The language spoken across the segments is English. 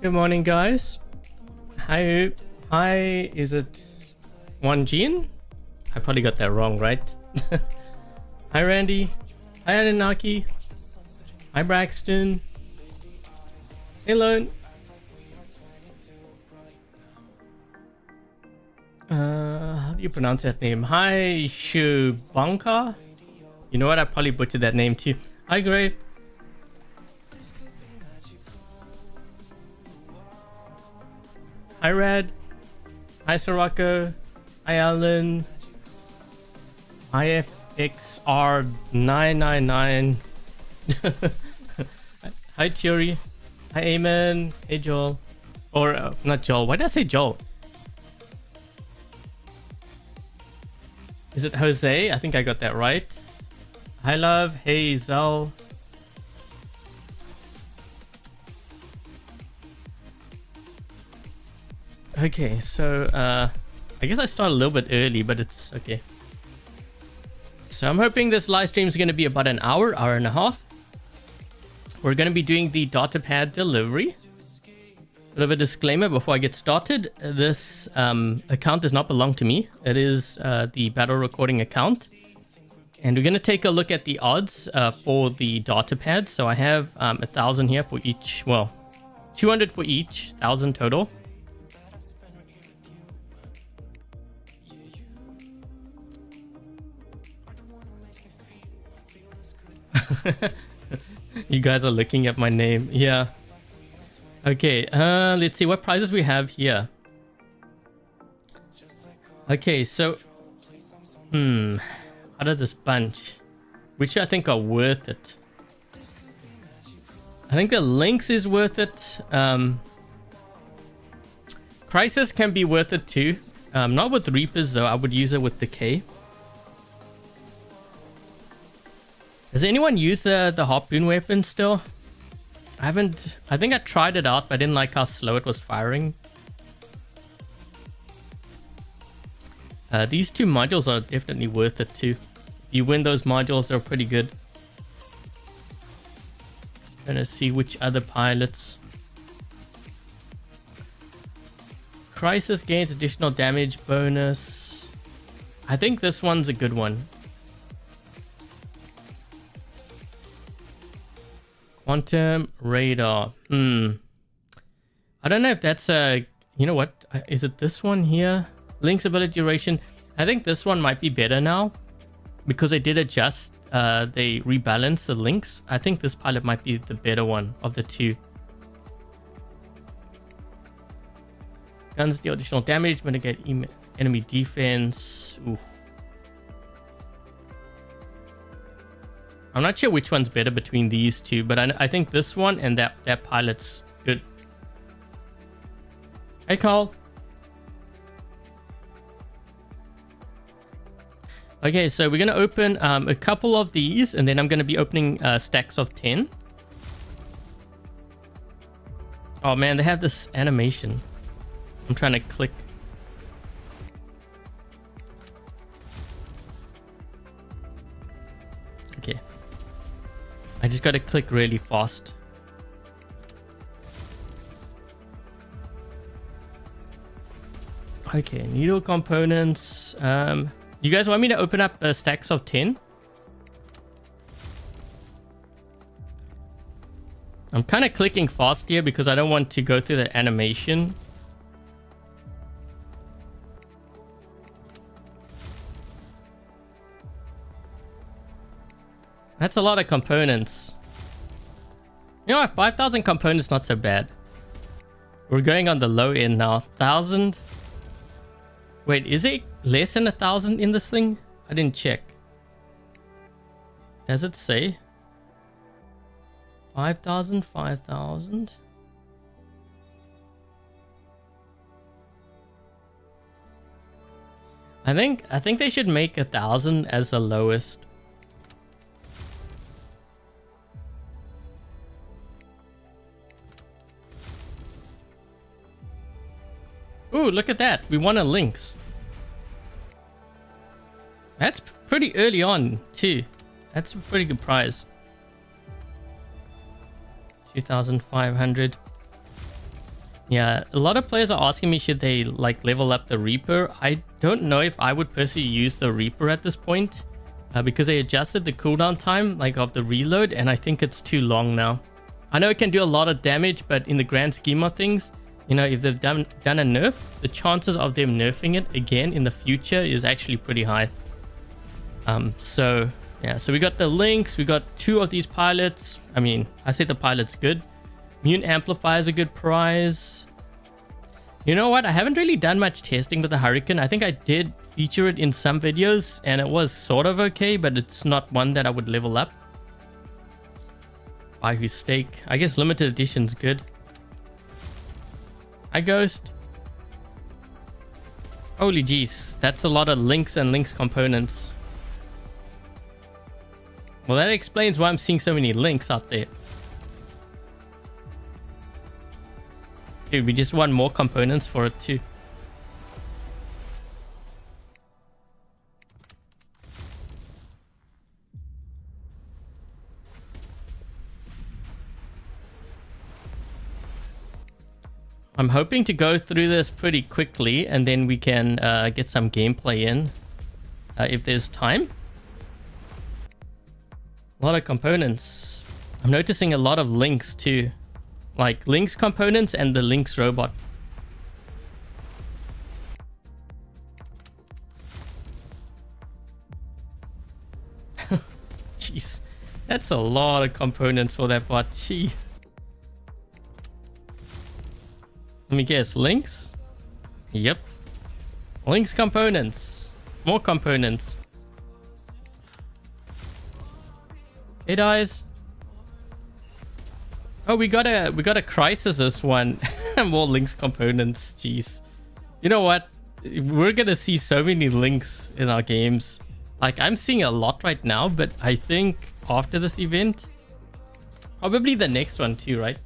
Good morning, guys. Hi, is it One Jean? I probably got that wrong, right? Hi, Randy. Hi, Anunnaki. Hi, Braxton. Hello. How do you pronounce that name? Hi, Shubanka. You know what? I probably butchered that name too. Hi, Gray. Hi, Red. Hi, Sorako. Hi, Alan. Hi, FXR999. Hi, Thierry. Hi, Eamon. Hey, Joel. Or, not Joel. Why did I say Joel? Is it Jose? I think I got that right. Hi, love. Hey, Zal. Okay, so I guess I start a little bit early, but it's okay. So I'm hoping this live stream is going to be about an hour and a half. We're going to be doing the datapad delivery. Bit of a disclaimer before I get started. This account does not belong to me. It is the battle recording account. And we're going to take a look at the odds for the datapad. So I have 1,000 here for each. Well, 200 for each, 1,000 total. You guys are looking at my name. Yeah. Okay, let's see what prizes we have here. Okay, so out of this bunch, which I think are worth it. I think the Lynx is worth it. Crisis can be worth it too. Not with Reapers though. I would use it with Decay. Does anyone use the harpoon weapon still? I haven't. I think I tried it out, but I didn't like how slow it was firing. These two modules are definitely worth it too. If you win those modules, they're pretty good. Gonna see which other pilots. Crisis gains additional damage bonus. I think this one's a good one. Quantum radar. I don't know if that's a... You know what? Is it this one here? Link's ability duration. I think this one might be better now. Because they did adjust. They rebalanced the links. I think this pilot might be the better one of the two. Guns deal additional damage. Mitigate enemy defense. Ooh. I'm not sure which one's better between these two, but I think this one and that pilot's good. Hey, Carl. Okay, so we're going to open a couple of these, and then I'm going to be opening stacks of 10. Oh, man, they have this animation. I'm trying to click. Okay. I just got to click really fast. Okay, needle components. You guys want me to open up stacks of 10? I'm kind of clicking fast here because I don't want to go through the animation. That's a lot of components. You know what? 5,000 components, not so bad. We're going on the low end now. 1,000. Wait, is it less than 1,000 in this thing? I didn't check. Does it say? 5,000, 5,000. I think they should make 1,000 as the lowest. Ooh, look at that. We won a Lynx. That's pretty early on too. That's a pretty good prize. 2,500. Yeah, a lot of players are asking me should they like level up the Reaper. I don't know if I would personally use the Reaper at this point because they adjusted the cooldown time like of the reload, and I think it's too long now. I know it can do a lot of damage, but in the grand scheme of things, you know, if they've done a nerf, the chances of them nerfing it again in the future is actually pretty high. So yeah, so we got the links, we got 2 of these pilots. I mean, I say the pilot's good. Mutant Amplifier is a good prize. You know what? I haven't really done much testing with the Hurricane. I think I did feature it in some videos and it was sort of okay, but it's not one that I would level up. Buy his stake. I guess limited edition's good. Hi, Ghost. Holy jeez, that's a lot of links and links components. Well, that explains why I'm seeing so many links out there. Dude, we just want more components for it too. I'm hoping to go through this pretty quickly and then we can get some gameplay in if there's time. A lot of components. I'm noticing a lot of links too. Like links components and the links robot. Jeez. That's a lot of components for that bot. Gee. Let me guess. Links? Yep. Links components. More components. Hey guys. Oh, we got a crisis this one. More links components. Jeez. You know what? We're gonna see so many links in our games. Like, I'm seeing a lot right now, but I think after this event, probably the next one too, right?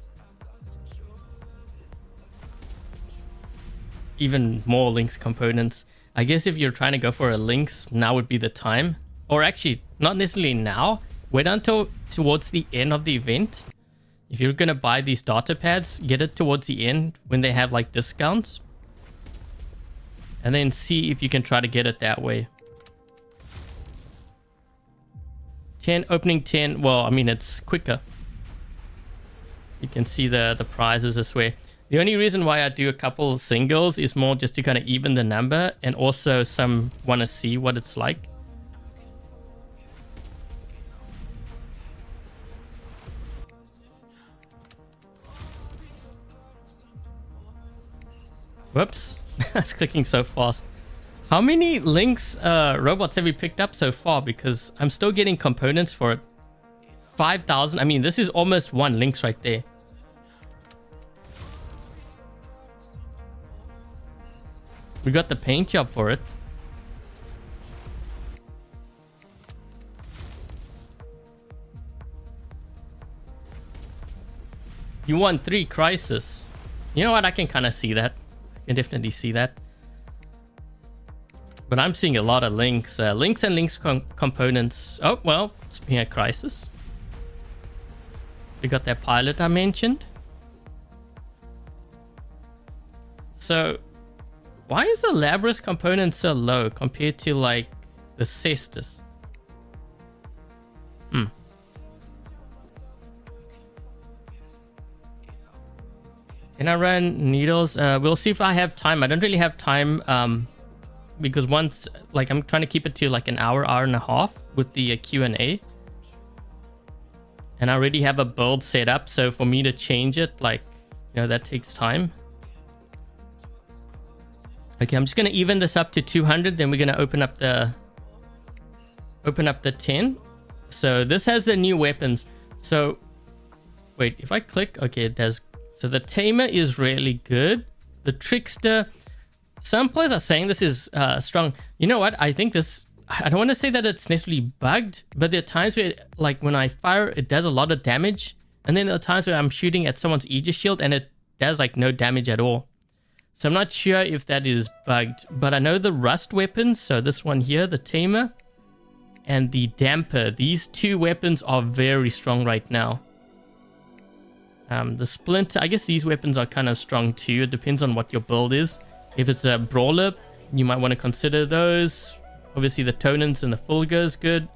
Even more links components. I guess if you're trying to go for a links, now would be the time. Or actually, not necessarily now. Wait until towards the end of the event. If you're gonna buy these data pads, get it towards the end when they have like discounts. And then see if you can try to get it that way. 10, opening 10. Well, I mean, it's quicker. You can see the prizes this way. The only reason why I do a couple singles is more just to kind of even the number, and also some want to see what it's like. Whoops. I was clicking so fast. How many links robots have we picked up so far? Because I'm still getting components for it. 5,000. I mean, this is almost 1 links right there. We got the paint job for it. You won 3 crisis. You know what? I can kind of see that. I can definitely see that. But I'm seeing a lot of links. Links and links components. Oh, well, speaking of crisis. We got that pilot I mentioned. So, why is the Labras component so low compared to like the Cestus? Can I run needles? We'll see if I have time. I don't really have time because once, like, I'm trying to keep it to like an hour, hour and a half with the Q&A. And I already have a build set up, so for me to change it, like, you know, that takes time. Okay, I'm just gonna even this up to 200, then we're gonna open up the 10. So this has the new weapons. So wait, if I click, okay, it does. So the Tamer is really good. The Trickster, some players are saying this is strong. You know what? I think this, I don't want to say that it's necessarily bugged, but there are times where, like, when I fire, it does a lot of damage. And then there are times where I'm shooting at someone's Aegis shield and it does like no damage at all. So I'm not sure if that is bugged, but I know the rust weapons, so this one here, the tamer, and the damper, these two weapons are very strong right now. The splinter, I guess these weapons are kind of strong too. It depends on what your build is. If it's a brawler, you might want to consider those. Obviously the tonans and the fulgur is good.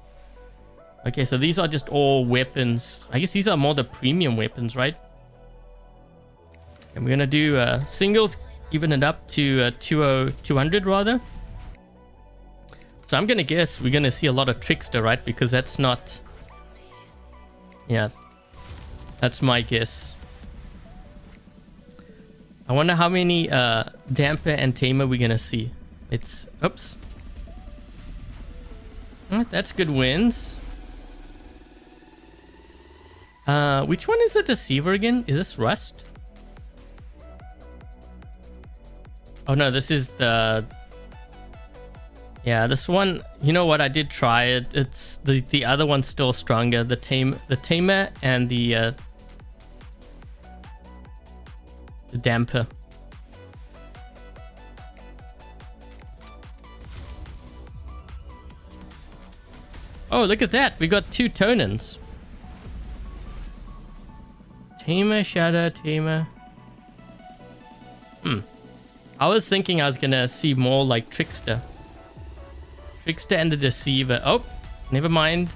Okay, so these are just all weapons. I guess these are more the premium weapons, right? And we're gonna do singles, even it up to 200 rather. So I'm gonna guess we're gonna see a lot of trickster, right? Because that's not, yeah, that's my guess. I wonder how many damper and tamer we're gonna see. It's, oops, that's good wins. Which one is the deceiver again? Is this rust? Oh no, this is the, yeah, this one, you know what, I did try it. It's the other one's still stronger. The tamer and the damper. Oh, look at that. We got 2 tonans. Tamer, shadow, tamer. I was thinking I was gonna see more like trickster. Trickster and the deceiver. Oh, never mind.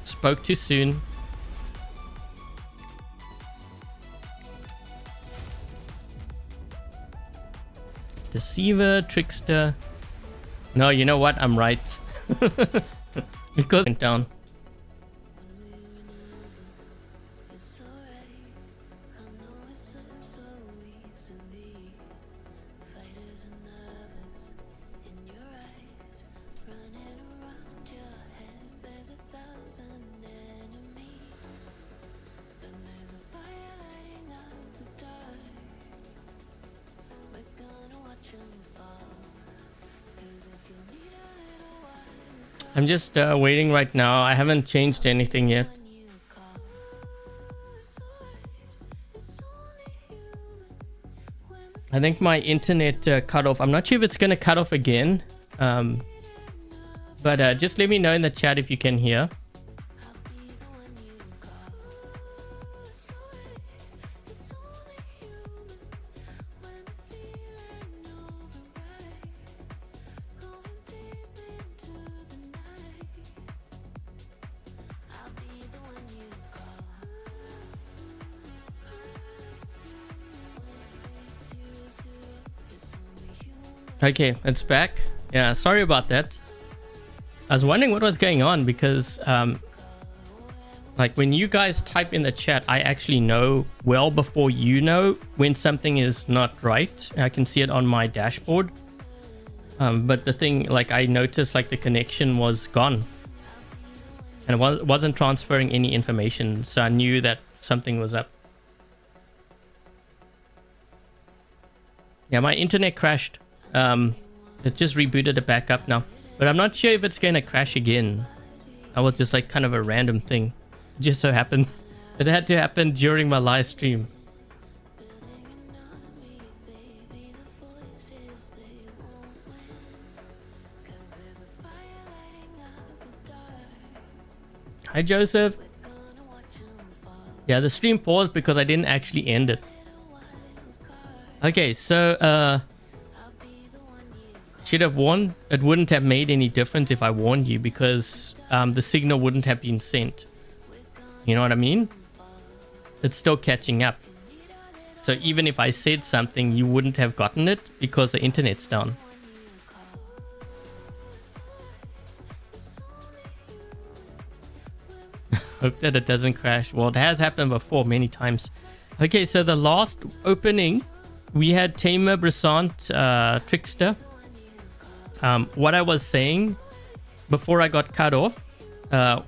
Spoke too soon. Deceiver, trickster. No, you know what? I'm right. Because it went down. I'm just waiting right now. I haven't changed anything yet. I think my internet cut off. I'm not sure if it's going to cut off again. But just let me know in the chat if you can hear. Okay, it's back. Yeah, sorry about that. I was wondering what was going on because like when you guys type in the chat, I actually know well before you know when something is not right. I can see it on my dashboard. But the thing, like I noticed like the connection was gone and it wasn't transferring any information. So I knew that something was up. Yeah, my internet crashed. It just rebooted it back up now, but I'm not sure if it's going to crash again. That was just like kind of a random thing. It just so happened it had to happen during my live stream. Hi Joseph. Yeah, the stream paused because I didn't actually end it. Okay, so should have warned. It wouldn't have made any difference if I warned you because the signal wouldn't have been sent. You know what I mean? It's still catching up. So even if I said something, you wouldn't have gotten it because the internet's down. Hope that it doesn't crash. Well, it has happened before many times. Okay, so the last opening, we had Tamer, Brisant, Trickster. What I was saying before I got cut off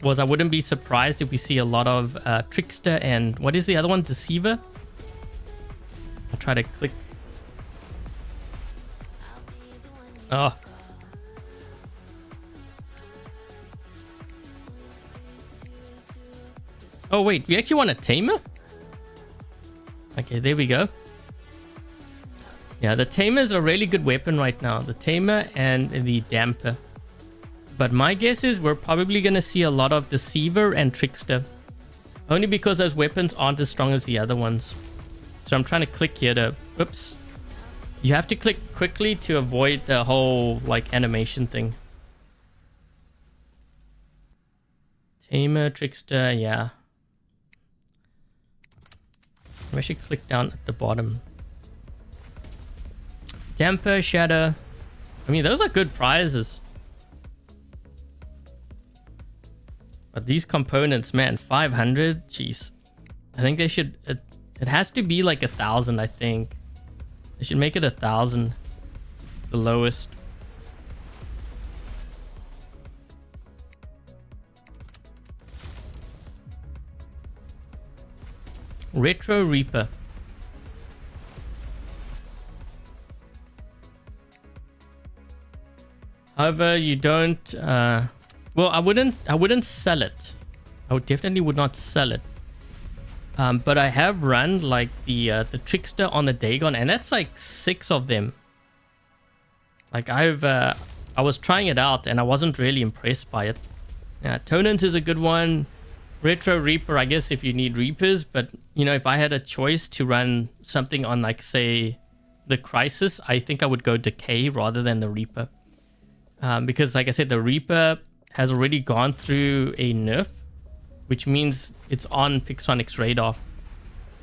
was I wouldn't be surprised if we see a lot of Trickster and what is the other one? Deceiver? I'll try to click. Oh. Oh wait, we actually want a Tamer? Okay, there we go. Yeah, the Tamer is a really good weapon right now. The Tamer and the Damper. But my guess is we're probably going to see a lot of Deceiver and Trickster. Only because those weapons aren't as strong as the other ones. So I'm trying to click here to... Oops. You have to click quickly to avoid the whole, like, animation thing. Tamer, Trickster, yeah. I should click down at the bottom. Damper, Shadow. I mean, those are good prizes. But these components, man, 500? Jeez. I think they should... It has to be like 1,000, I think. They should make it 1,000. The lowest. Retro Reaper. However, you don't... well, I wouldn't sell it. I definitely would not sell it. But I have run like the Trickster on the Dagon, and that's like 6 of them. Like I was trying it out, and I wasn't really impressed by it. Yeah, Tonant is a good one. Retro Reaper, I guess, if you need Reapers. But you know, if I had a choice to run something on, like, say, the Crisis, I think I would go Decay rather than the Reaper. Because, like I said, the Reaper has already gone through a nerf, which means it's on Pixonic's radar.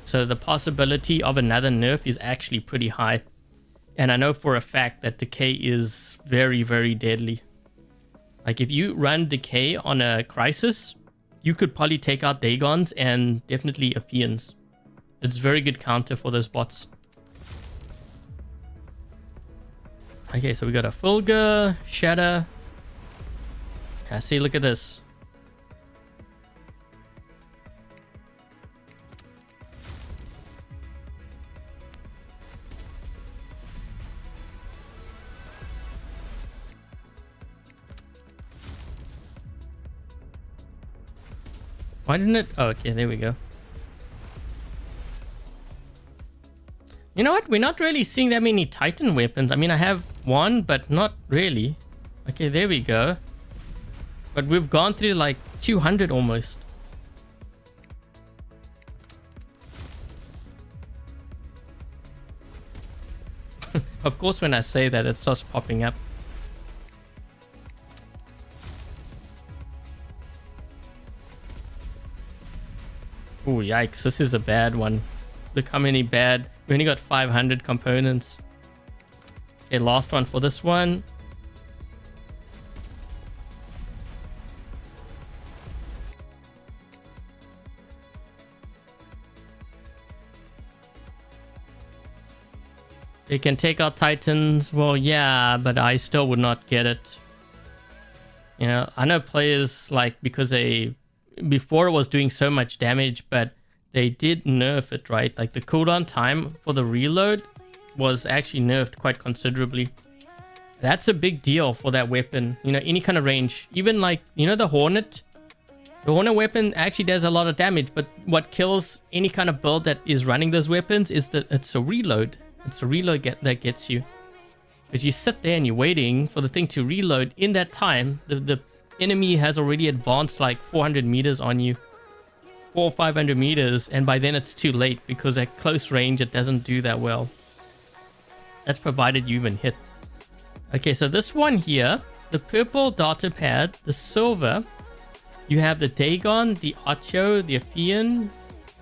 So the possibility of another nerf is actually pretty high. And I know for a fact that Decay is very, very deadly. Like, if you run Decay on a Crisis, you could probably take out Dagons and definitely Aphians. It's very good counter for those bots. Okay, so we got a Fulgur, Shatter. Yeah, see, look at this. Why didn't it? Oh, okay, there we go. You know what? We're not really seeing that many Titan weapons. I mean, I have one, but not really. Okay, there we go. But we've gone through like 200 almost. Of course, when I say that, it starts popping up. Oh, yikes. This is a bad one. Look how many bad. We only got 500 components. Okay, last one for this one. They can take out Titans. Well, yeah, but I still would not get it. You know, I know players, like, because they... Before it was doing so much damage, but they did nerf it, right? Like, the cooldown time for the reload was actually nerfed quite considerably. That's a big deal for that weapon. You know, any kind of range. Even, like, you know, the Hornet? The Hornet weapon actually does a lot of damage, but what kills any kind of build that is running those weapons is that it's a reload. It's a reload that gets you. Because you sit there and you're waiting for the thing to reload. In that time, the enemy has already advanced like 400 meters on you. 400 or 500 meters, and by then it's too late because at close range it doesn't do that well. That's provided you even hit. Okay, so this one here, the purple data pad, the silver, you have the Dagon, the Ocho, the Aphian,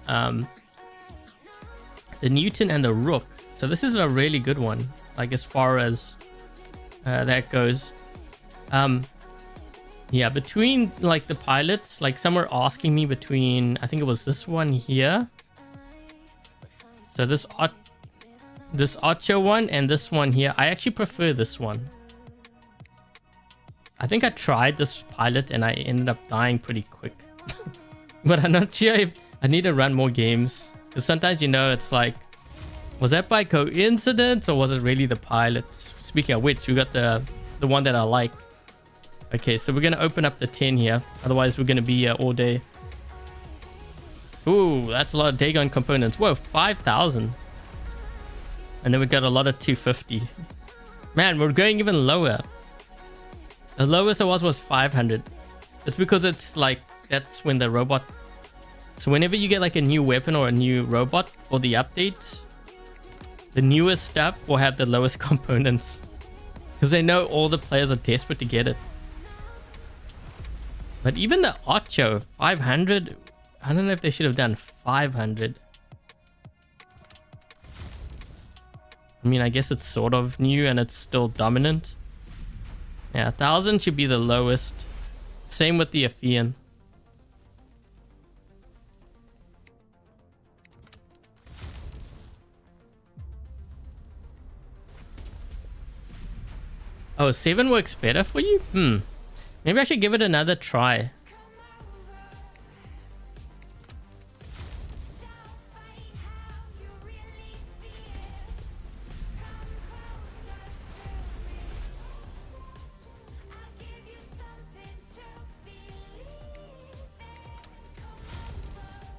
the Newton, and the Rook. So this is a really good one, like as far as that goes. Yeah, between like the pilots, like some were asking me between, I think it was this one here. So this Ocho one and this one here. I actually prefer this one. I think I tried this pilot and I ended up dying pretty quick. But I'm not sure if I need to run more games. Because sometimes, you know, it's like, was that by coincidence or was it really the pilot? Speaking of which, we got the one that I like. Okay, so we're going to open up the 10 here. Otherwise, we're going to be here all day. Ooh, that's a lot of Dagon components. Whoa, 5,000. And then we got a lot of 250. Man, we're going even lower. The lowest it was 500. It's because it's like, that's when the robot... So whenever you get like a new weapon or a new robot for the update, the newest stuff will have the lowest components. Because they know all the players are desperate to get it. But even the Ocho, 500... I don't know if they should have done 500. I mean, I guess it's sort of new and it's still dominant. Yeah, 1000 should be the lowest. Same with the Afian. Oh, 7 works better for you? Maybe I should give it another try.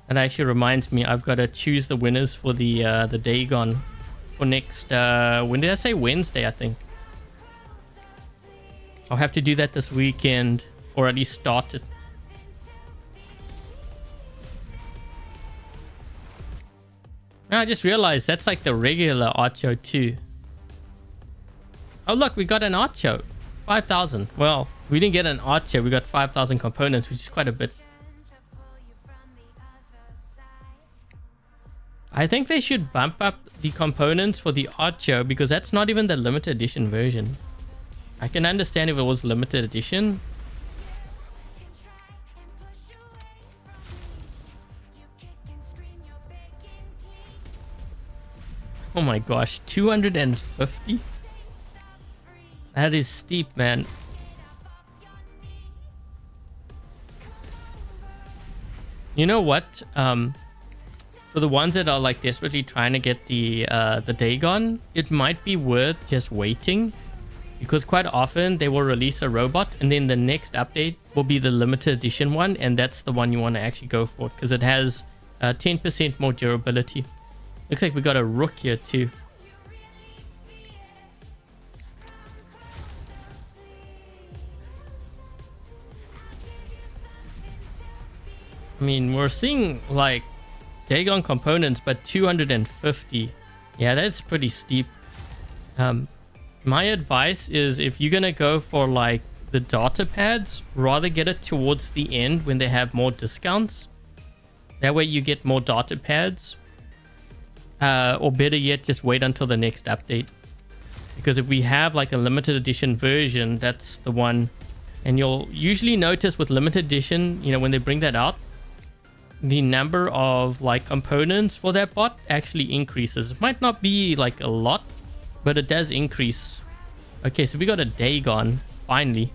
That actually reminds me, I've got to choose the winners for the Dagon for next, when did I say? Wednesday, I think. I'll have to do that this weekend, or at least start it. Now I just realized that's like the regular Archo too. Oh look, we got an Archo. 5,000. Well, we didn't get an Archo, we got 5,000 components, which is quite a bit. I think they should bump up the components for the Archo because that's not even the limited edition version. I can understand if it was limited edition. Oh my gosh, 250? That is steep, man. You know what? For the ones that are like desperately trying to get the Dagon, it might be worth just waiting. Because quite often they will release a robot and then the next update will be the limited edition one, and that's the one you want to actually go for because it has 10% more durability. Looks like we got a Rook here too. I mean, we're seeing like Dagon components, but 250. Yeah, that's pretty steep. My advice is if you're gonna go for like the data pads, rather get it towards the end when they have more discounts. That way you get more data pads. Or better yet, just wait until the next update. Because if we have like a limited edition version, that's the one. And you'll usually notice with limited edition, you know, when they bring that out, the number of like components for that bot actually increases. It might not be like a lot, but it does increase. Okay, so we got a Dagon, finally.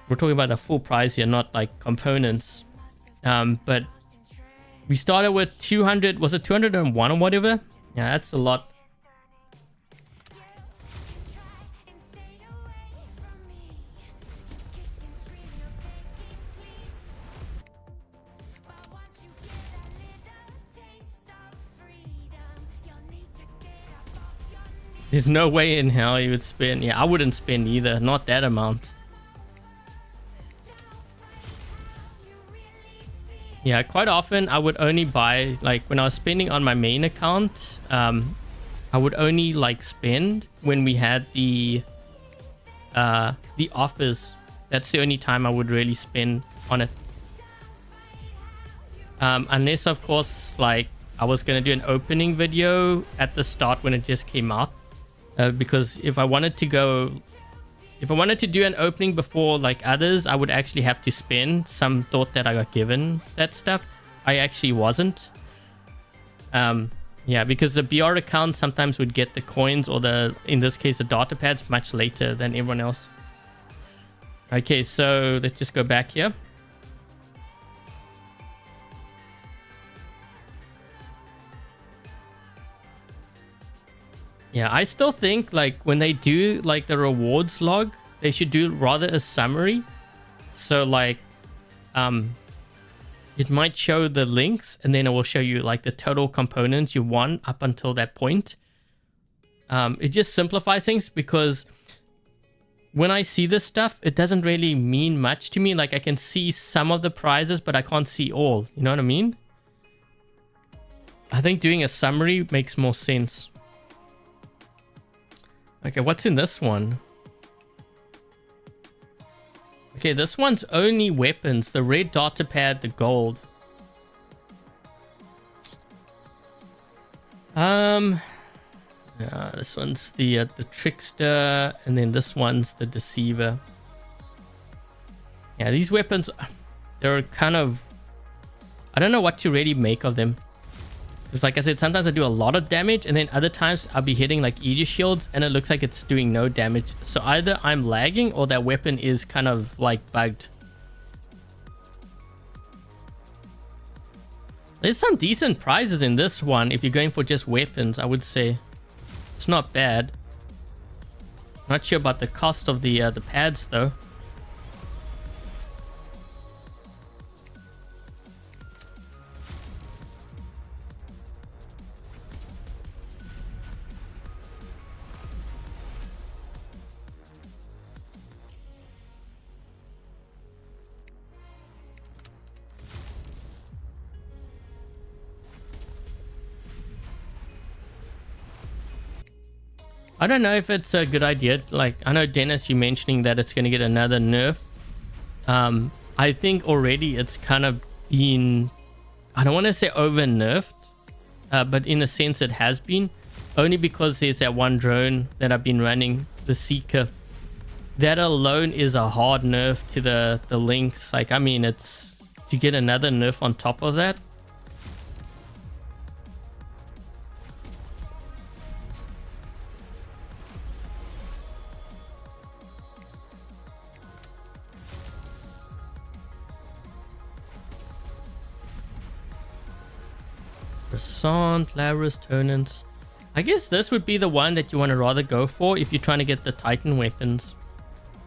We're talking about the full price here, not like components. But we started with 200, was it 201 or whatever? Yeah, that's a lot. There's no way in hell you would spend... Yeah, I wouldn't spend either. Not that amount. Yeah, quite often I would only buy... Like, when I was spending on my main account, I would only, like, spend when we had the offers. That's the only time I would really spend on it. Unless, of course, like, I was going to do an opening video at the start when it just came out. Because if I wanted to do an opening before like others, I would actually have to spend. Some thought that I got given that stuff. I actually wasn't. Yeah, because the BR account sometimes would get the coins or in this case, the data pads much later than everyone else. Okay, so let's just go back here. Yeah, I still think like when they do like the rewards log, they should do rather a summary. So like it might show the links and then it will show you like the total components you won up until that point. It just simplifies things, because when I see this stuff, it doesn't really mean much to me. Like, I can see some of the prizes, but I can't see all. You know what I mean? I think doing a summary makes more sense. Okay, what's in this one? Okay, this one's only weapons. The red data pad, the gold. This one's the trickster, and then this one's the deceiver. Yeah, these weapons, they're kind of, I don't know what to really make of them. Because like I said, sometimes I do a lot of damage, and then other times I'll be hitting like Aegis shields and it looks like it's doing no damage. So either I'm lagging or that weapon is kind of like bugged. There's some decent prizes in this one if you're going for just weapons, I would say. It's not bad. Not sure about the cost of the pads though. I don't know if it's a good idea. Like, I know, Dennis, you mentioning that it's going to get another nerf. I think already it's kind of been, I don't want to say over nerfed, but in a sense it has been. Only because there's that one drone that I've been running, the Seeker. That alone is a hard nerf to the links. Like, I mean, it's to get another nerf on top of that. Croissant, Laris, Tonans. I guess this would be the one that you want to rather go for if you're trying to get the Titan weapons.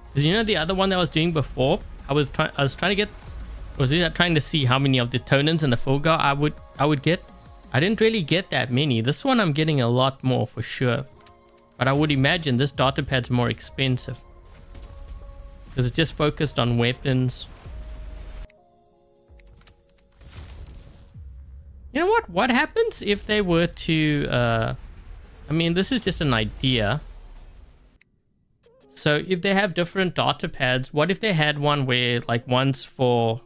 Because you know the other one that I was doing before, I was trying to get, trying to see how many of the Tonans and the Fulgar I would get. I didn't really get that many. This one I'm getting a lot more for sure. But I would imagine this data pad's more expensive. Because it's just focused on weapons. You know what? What happens if they were to... I mean, this is just an idea. So if they have different data pads, what if they had one where, like, one's for...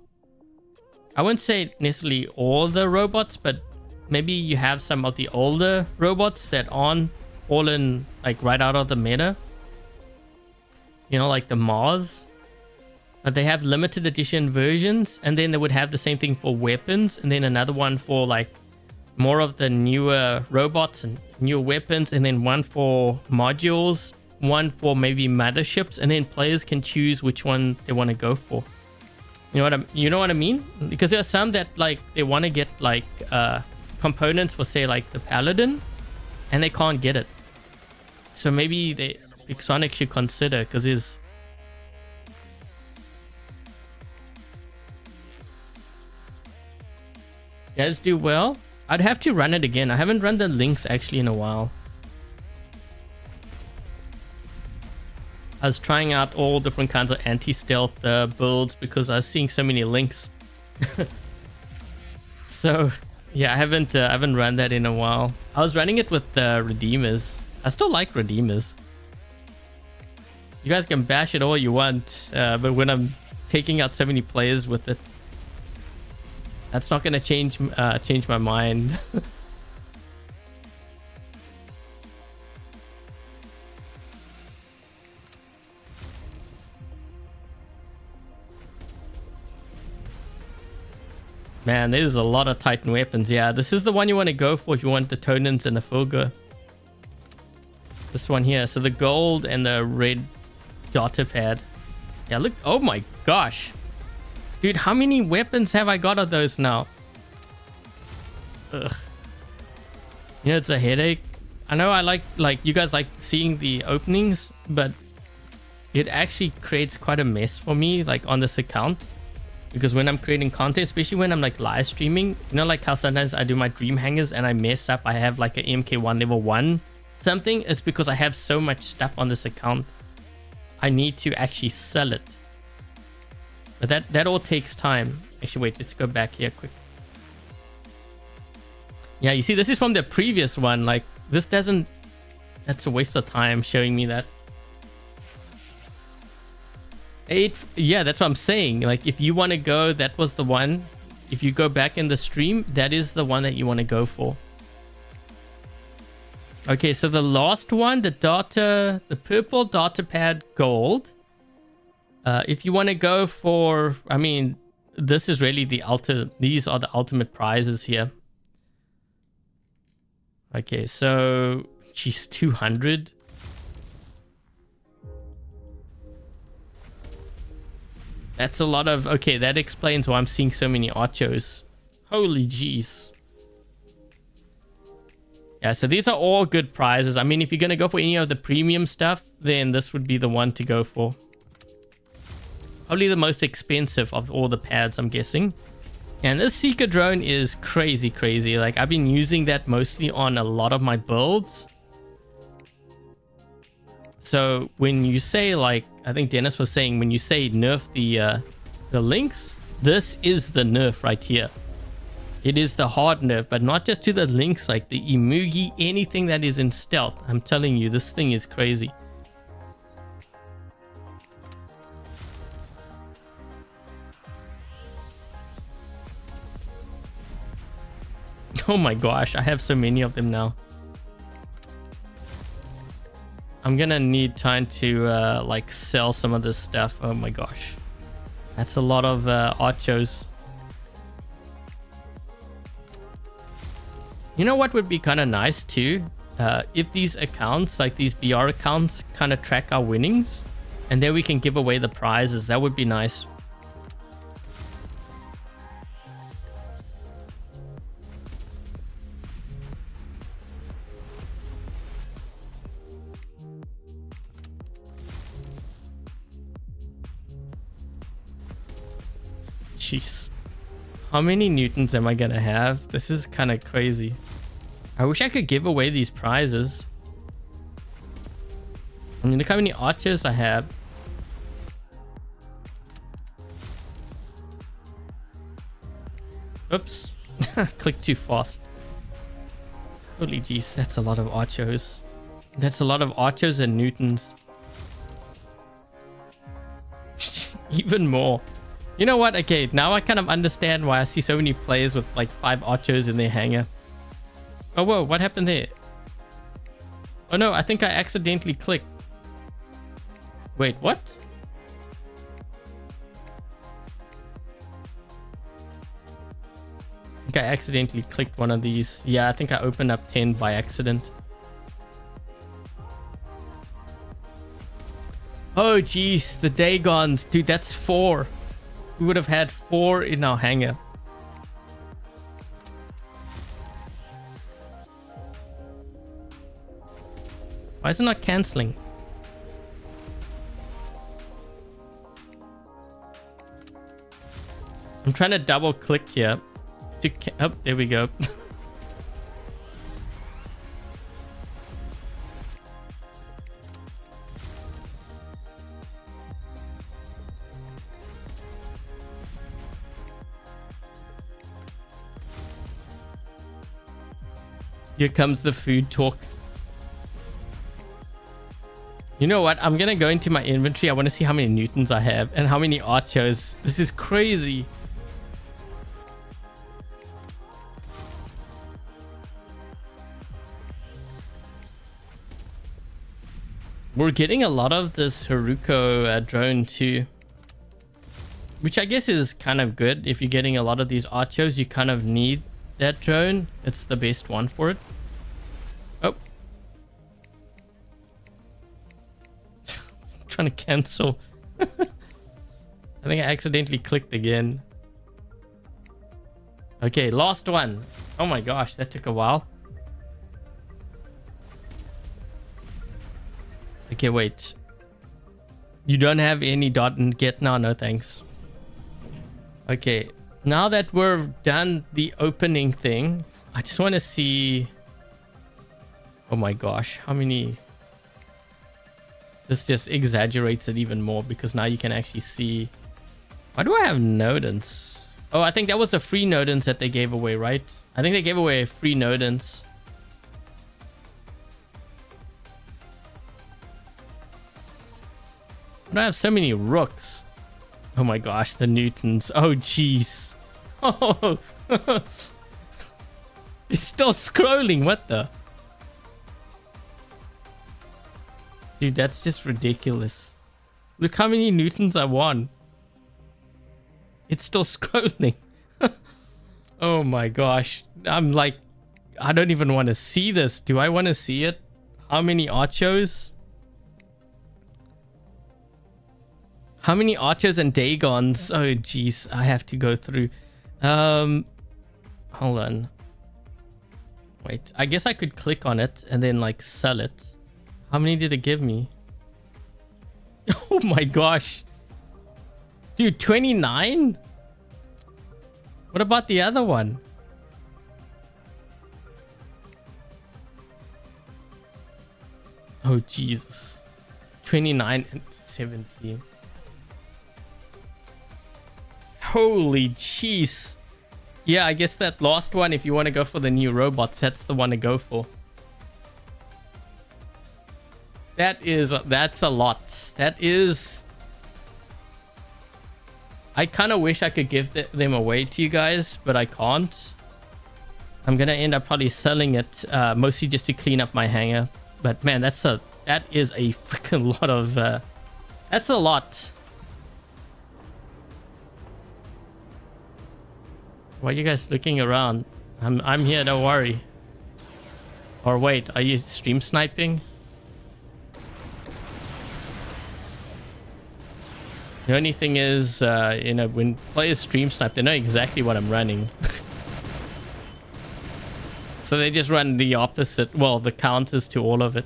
I wouldn't say necessarily all the robots, but maybe you have some of the older robots that aren't all in, like, right out of the meta. You know, like the Mars. But they have limited edition versions, and then they would have the same thing for weapons, and then another one for like more of the newer robots and newer weapons, and then one for modules, one for maybe motherships, and then players can choose which one they want to go for. You know what I mean? Because there are some that like they want to get like components for, say, like the Paladin, and they can't get it. So maybe Pixonic should consider, because there's... Guys do well. I'd have to run it again. I haven't run the links actually in a while. I was trying out all different kinds of anti-stealth builds because I was seeing so many links. So yeah, I haven't run that in a while. I was running it with Redeemers. I still like Redeemers. You guys can bash it all you want, but when I'm taking out so many players with it, that's not going to change my mind. Man, there's a lot of Titan weapons. Yeah, this is the one you want to go for if you want the Tonans and the Fulgur. This one here. So the gold and the red data pad. Yeah, look. Oh my gosh. Dude, how many weapons have I got of those now? Ugh. You know, it's a headache. I know I like you guys like seeing the openings, but it actually creates quite a mess for me, like on this account. Because when I'm creating content, especially when I'm like live streaming, you know, like how sometimes I do my dream hangers and I mess up. I have like an MK1 level 1 something, it's because I have so much stuff on this account. I need to actually sell it. But that all takes time. Actually, wait, let's go back here quick. Yeah, you see, this is from the previous one. Like, this doesn't... That's a waste of time showing me that. Yeah, that's what I'm saying. Like, if you want to go, that was the one. If you go back in the stream, that is the one that you want to go for. Okay, so the last one, the purple data pad gold. If you want to go for, I mean, this is really these are the ultimate prizes here. Okay, so, geez, 200. That's a lot of, okay, that explains why I'm seeing so many Archos. Holy jeez. Yeah, so these are all good prizes. I mean, if you're going to go for any of the premium stuff, then this would be the one to go for. Probably the most expensive of all the pads, I'm guessing. And this Seeker drone is crazy, crazy. Like, I've been using that mostly on a lot of my builds. So when you say, like, I think Dennis was saying, when you say nerf the links, this is the nerf right here. It is the hard nerf, but not just to the links, like the Imugi, anything that is in stealth. I'm telling you, this thing is crazy. Oh my gosh, I have so many of them now. I'm gonna need time to like sell some of this stuff. Oh my gosh, that's a lot of Archos. You know what would be kind of nice too? If these accounts, like these BR accounts, kind of track our winnings, and then we can give away the prizes. That would be nice. Jeez. How many Newtons am I gonna have? This is kind of crazy. I wish I could give away these prizes. I mean, look how many Archers I have. Oops. Click too fast. Holy jeez, that's a lot of Archos. That's a lot of Archos and Newtons. Even more. You know what? Okay, now I kind of understand why I see so many players with like 5 Archos in their hangar. Oh, whoa, what happened there? Oh no, I think I accidentally clicked. Wait, what? I think I accidentally clicked one of these. Yeah, I think I opened up 10 by accident. Oh, jeez, the Dagons. Dude, that's 4. We would have had 4 in our hangar. Why is it not cancelling? I'm trying to double click here. Oh, there we go. Here comes the food talk. You know what? I'm going to go into my inventory. I want to see how many Newtons I have and how many Archos. This is crazy. We're getting a lot of this Haruko drone too. Which I guess is kind of good. If you're getting a lot of these Archos, you kind of need that drone. It's the best one for it. Oh. Trying to cancel. I think I accidentally clicked again. Okay, last one. Oh my gosh, that took a while. Okay, wait. You don't have any dot and get now? No, thanks. Okay, now that we're done the opening thing, I just want to see Oh my gosh, how many? This just exaggerates it even more because now you can actually see. Why do I have Nodens? Oh, I think that was the free Nodens that they gave away, right? I think they gave away free Nodens. Why do I have so many rooks? Oh my gosh, the Newtons. Oh jeez. Oh, it's still scrolling. What the? Dude, that's just ridiculous. Look how many Newtons I won. It's still scrolling. Oh my gosh. I'm like, I don't even want to see this. Do I want to see it? How many Archos? How many Archos and Dagons? Oh jeez, I have to go through. Hold on. Wait, I guess I could click on it and then like sell it. How many did it give me? Oh my gosh. Dude, 29? What about the other one? Oh Jesus. 29 and 17. Holy jeez. Yeah, I guess that last one, if you want to go for the new robots, that's the one to go for. That's a lot. That is... I kind of wish I could give them away to you guys, but I can't. I'm going to end up probably selling it, mostly just to clean up my hangar. But man, that is a freaking lot of... that's a lot. Why are you guys looking around? I'm here, don't worry. Or wait, are you stream sniping? The only thing is, you know, when players stream snipe, they know exactly what I'm running. So they just run the opposite, well, the counters to all of it.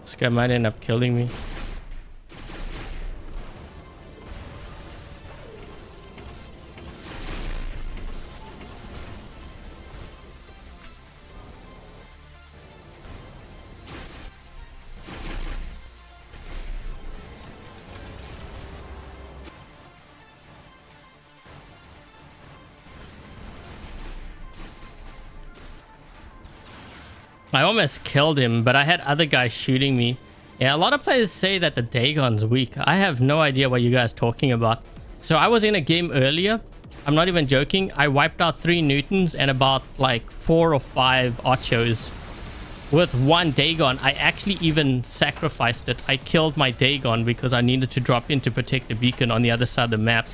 This guy might end up killing me. I almost killed him, but I had other guys shooting me. Yeah, a lot of players say that the Dagon's weak. I have no idea what you guys are talking about. So I was in a game earlier. I'm not even joking. I wiped out 3 Newtons and about like 4 or 5 Archos with 1 Dagon. I actually even sacrificed it. I killed my Dagon because I needed to drop in to protect the beacon on the other side of the map.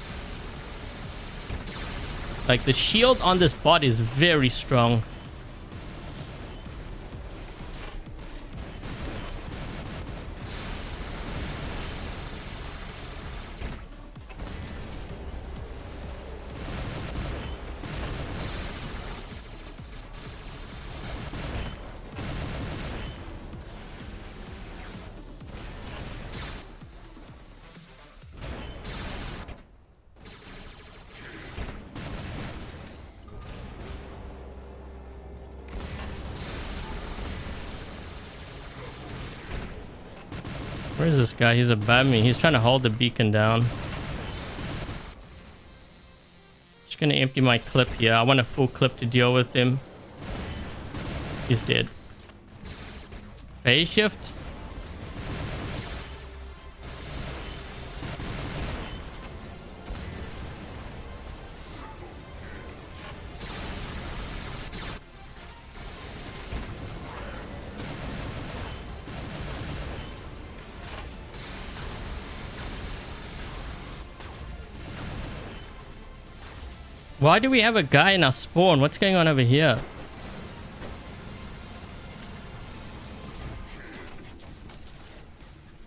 Like, the shield on this bot is very strong. Where is this guy? He's above me. He's trying to hold the beacon down. Just gonna empty my clip here. I want a full clip to deal with him. He's dead. Phase shift. Why do we have a guy in our spawn? What's going on over here?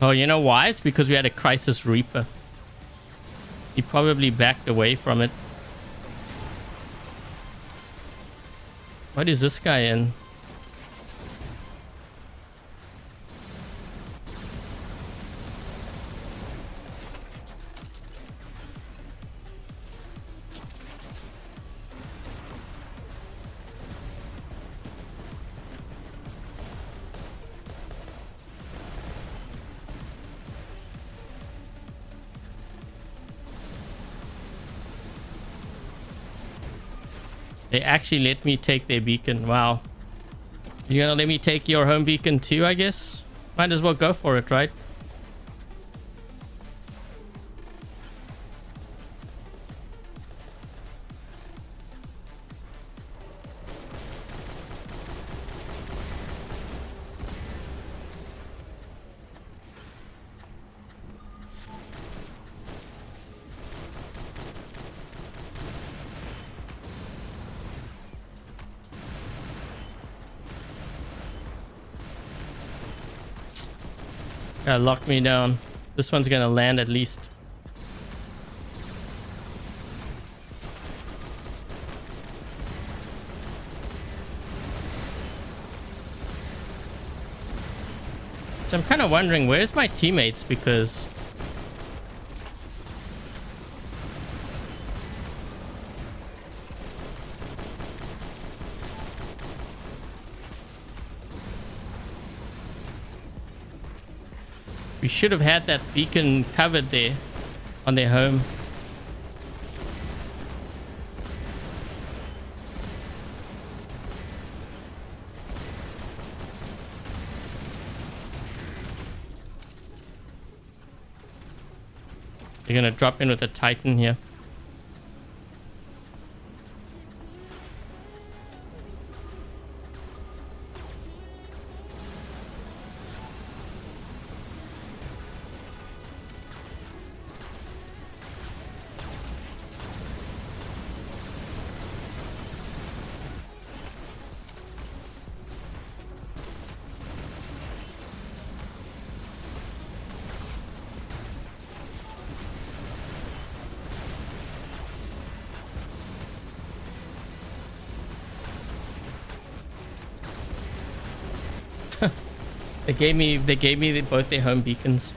Oh, you know why? It's because we had a Crisis Reaper. He probably backed away from it. What is this guy in? They actually let me take their beacon. Wow. You're gonna let me take your home beacon too, I guess? Might as well go for it, right? Lock me down. This one's gonna land at least. So I'm kind of wondering, where's my teammates? Because we should have had that beacon covered there on their home. They're gonna drop in with a Titan here. They gave me both their home beacons.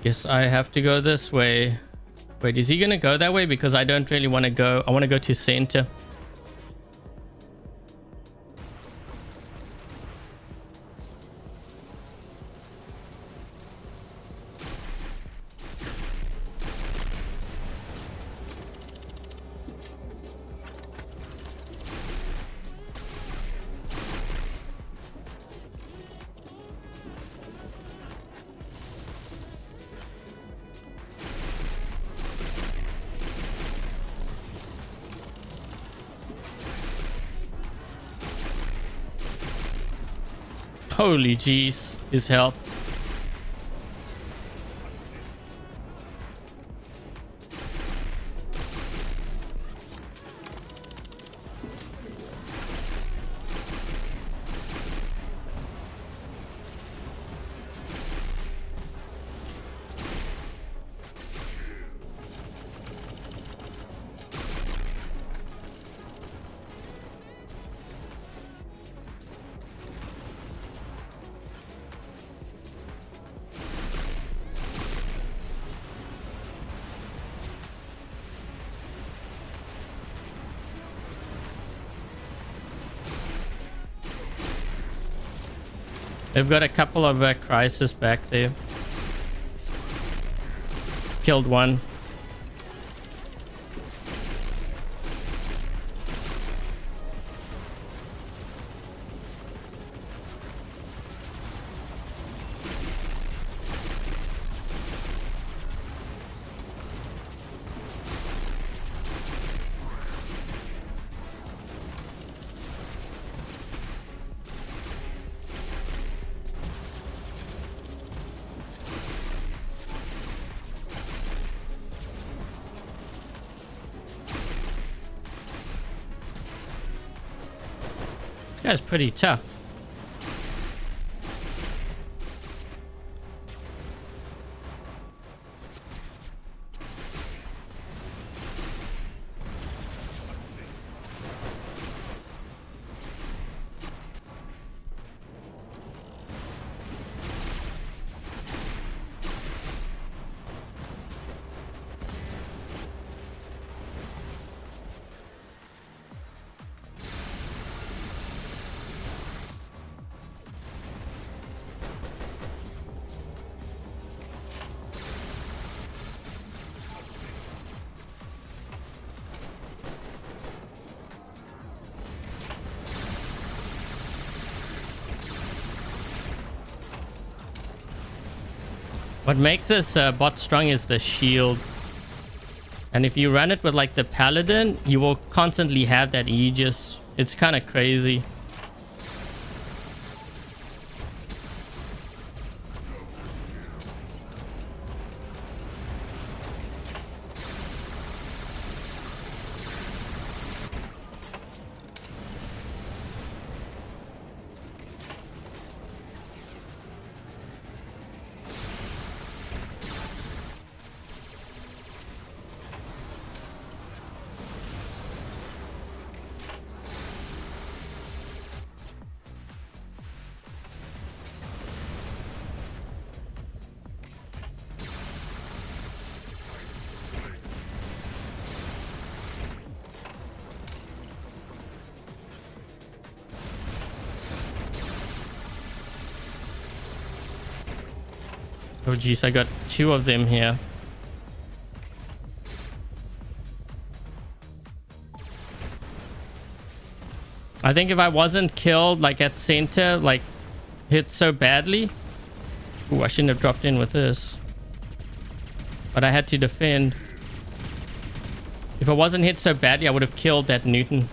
Guess I have to go this way. Wait, is he gonna go that way? Because I don't really want to go. I want to go to center. Holy jeez, his health. They've got a couple of crisis back there. Killed one. guy's pretty tough. What makes this bot strong is the shield. And if you run it with like the paladin, you will constantly have that Aegis. It's kind of crazy. Oh geez, I got 2 of them here. I think if I wasn't killed like at center, like hit so badly. Ooh, I shouldn't have dropped in with this. But I had to defend. If I wasn't hit so badly, I would have killed that Newton.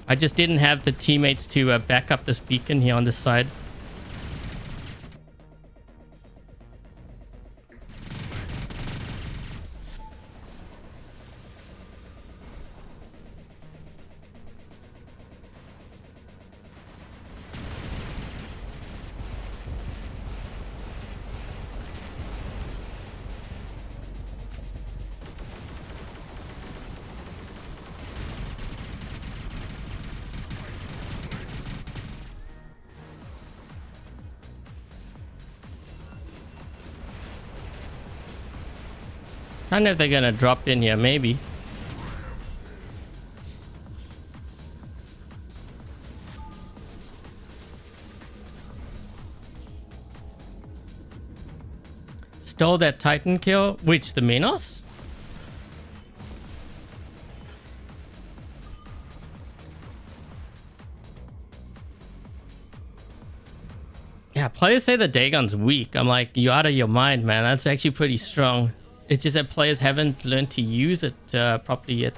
I just didn't have the teammates to back up this beacon here on this side. I don't know if they're gonna drop in here, maybe. Stole that Titan kill. Which, the Minos? Yeah, players say the Dagon's weak. I'm like, you're out of your mind, man. That's actually pretty strong. It's just that players haven't learned to use it properly yet.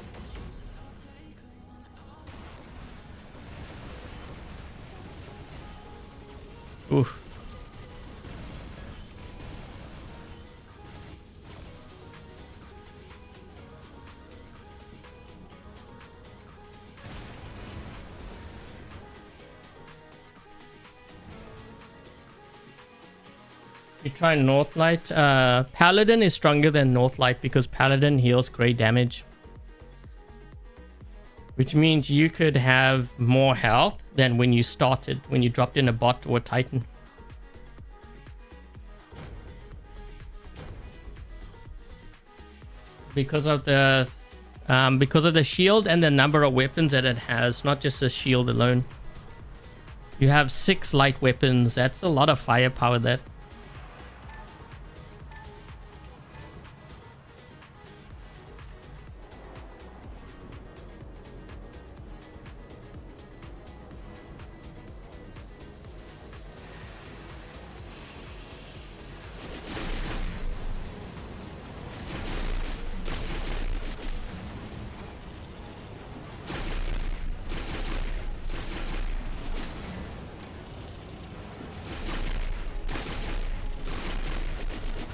Oof. You try Northlight. Paladin is stronger than Northlight because Paladin heals great damage. Which means you could have more health than when you started, when you dropped in a bot or a Titan. Because of the shield and the number of weapons that it has, not just the shield alone. You have 6 light weapons. That's a lot of firepower there.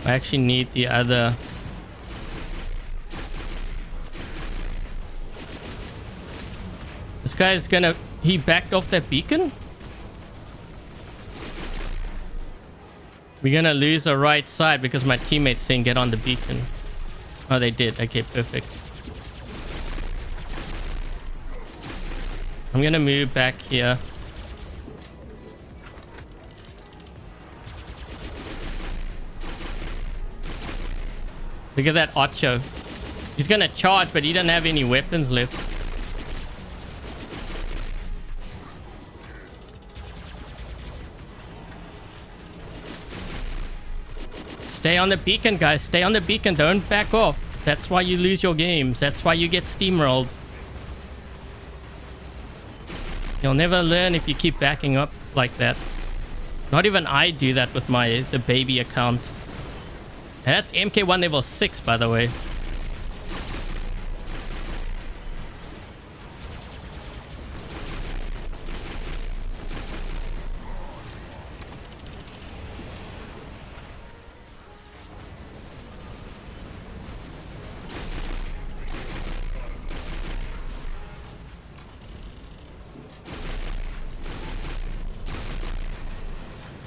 I actually need the other. This guy is gonna He backed off that beacon? We're gonna lose the right side because my teammates didn't get on the beacon. Oh, they did. Okay, perfect. I'm gonna move back here. Look at that Ocho. He's gonna charge, but he doesn't have any weapons left. Stay on the beacon, guys. Stay on the beacon. Don't back off. That's why you lose your games. That's why you get steamrolled. You'll never learn if you keep backing up like that. Not even I do that with the baby account. And that's MK1 level 6, by the way.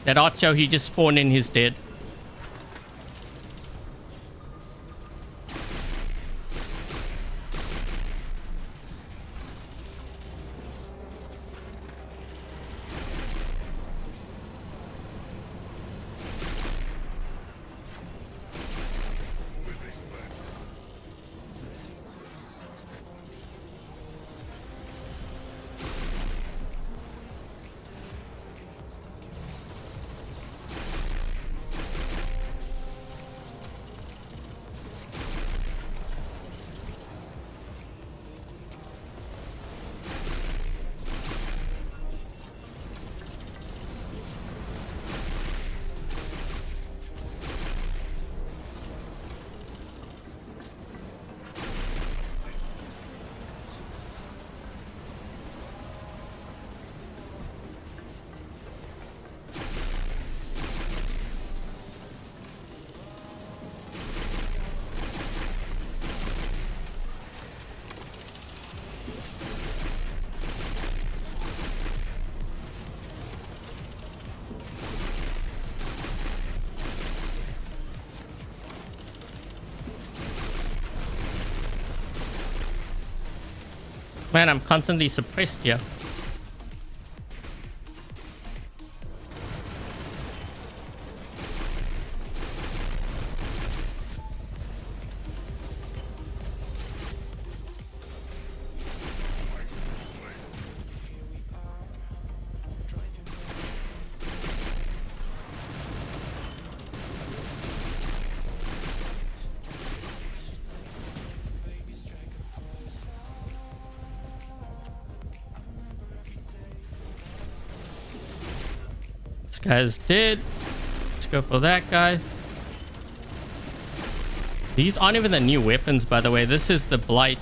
That Ocho, he just spawned in, he's dead. Man, I'm constantly suppressed here. This guy's dead. Let's go for that guy. These aren't even the new weapons, by the way. This is the Blight.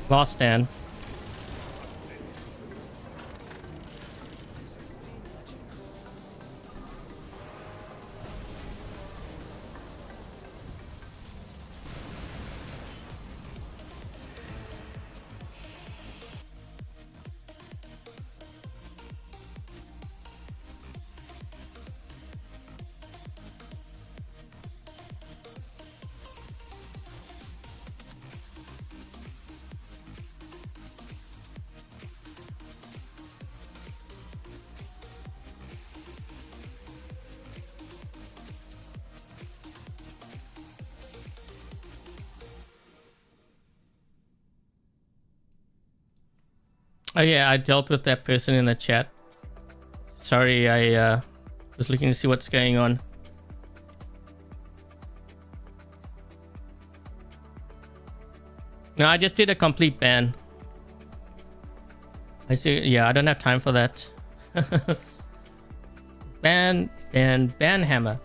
Last stand. Oh yeah, I dealt with that person in the chat. Sorry, I was looking to see what's going on. No, I just did a complete ban. I see. Yeah, I don't have time for that. ban hammer.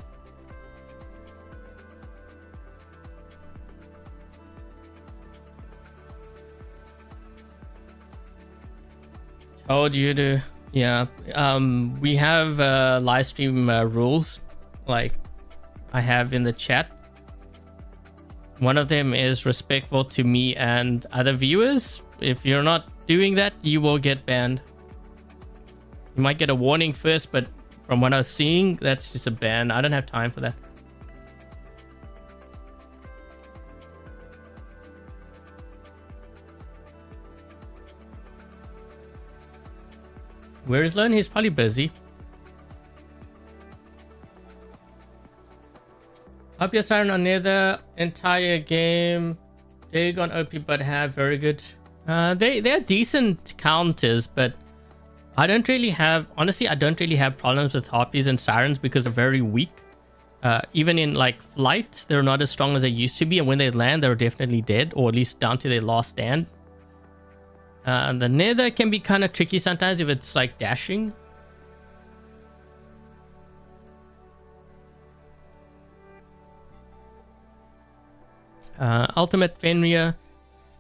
Oh, do you do? Yeah. We have live stream rules, like I have in the chat. One of them is respectful to me and other viewers. If you're not doing that, you will get banned. You might get a warning first, but from what I was seeing, that's just a ban. I don't have time for that. Where is Lone? He's probably busy. Up your siren on Nether entire game. Dig on OP but have very good. They're decent counters, but I don't really have, honestly, I don't really have problems with harpies and sirens because they're very weak. Even in like flight, they're not as strong as they used to be, and when they land, they're definitely dead, or at least down to their last stand. The Nether can be kind of tricky sometimes if it's like dashing. Ultimate Fenrir.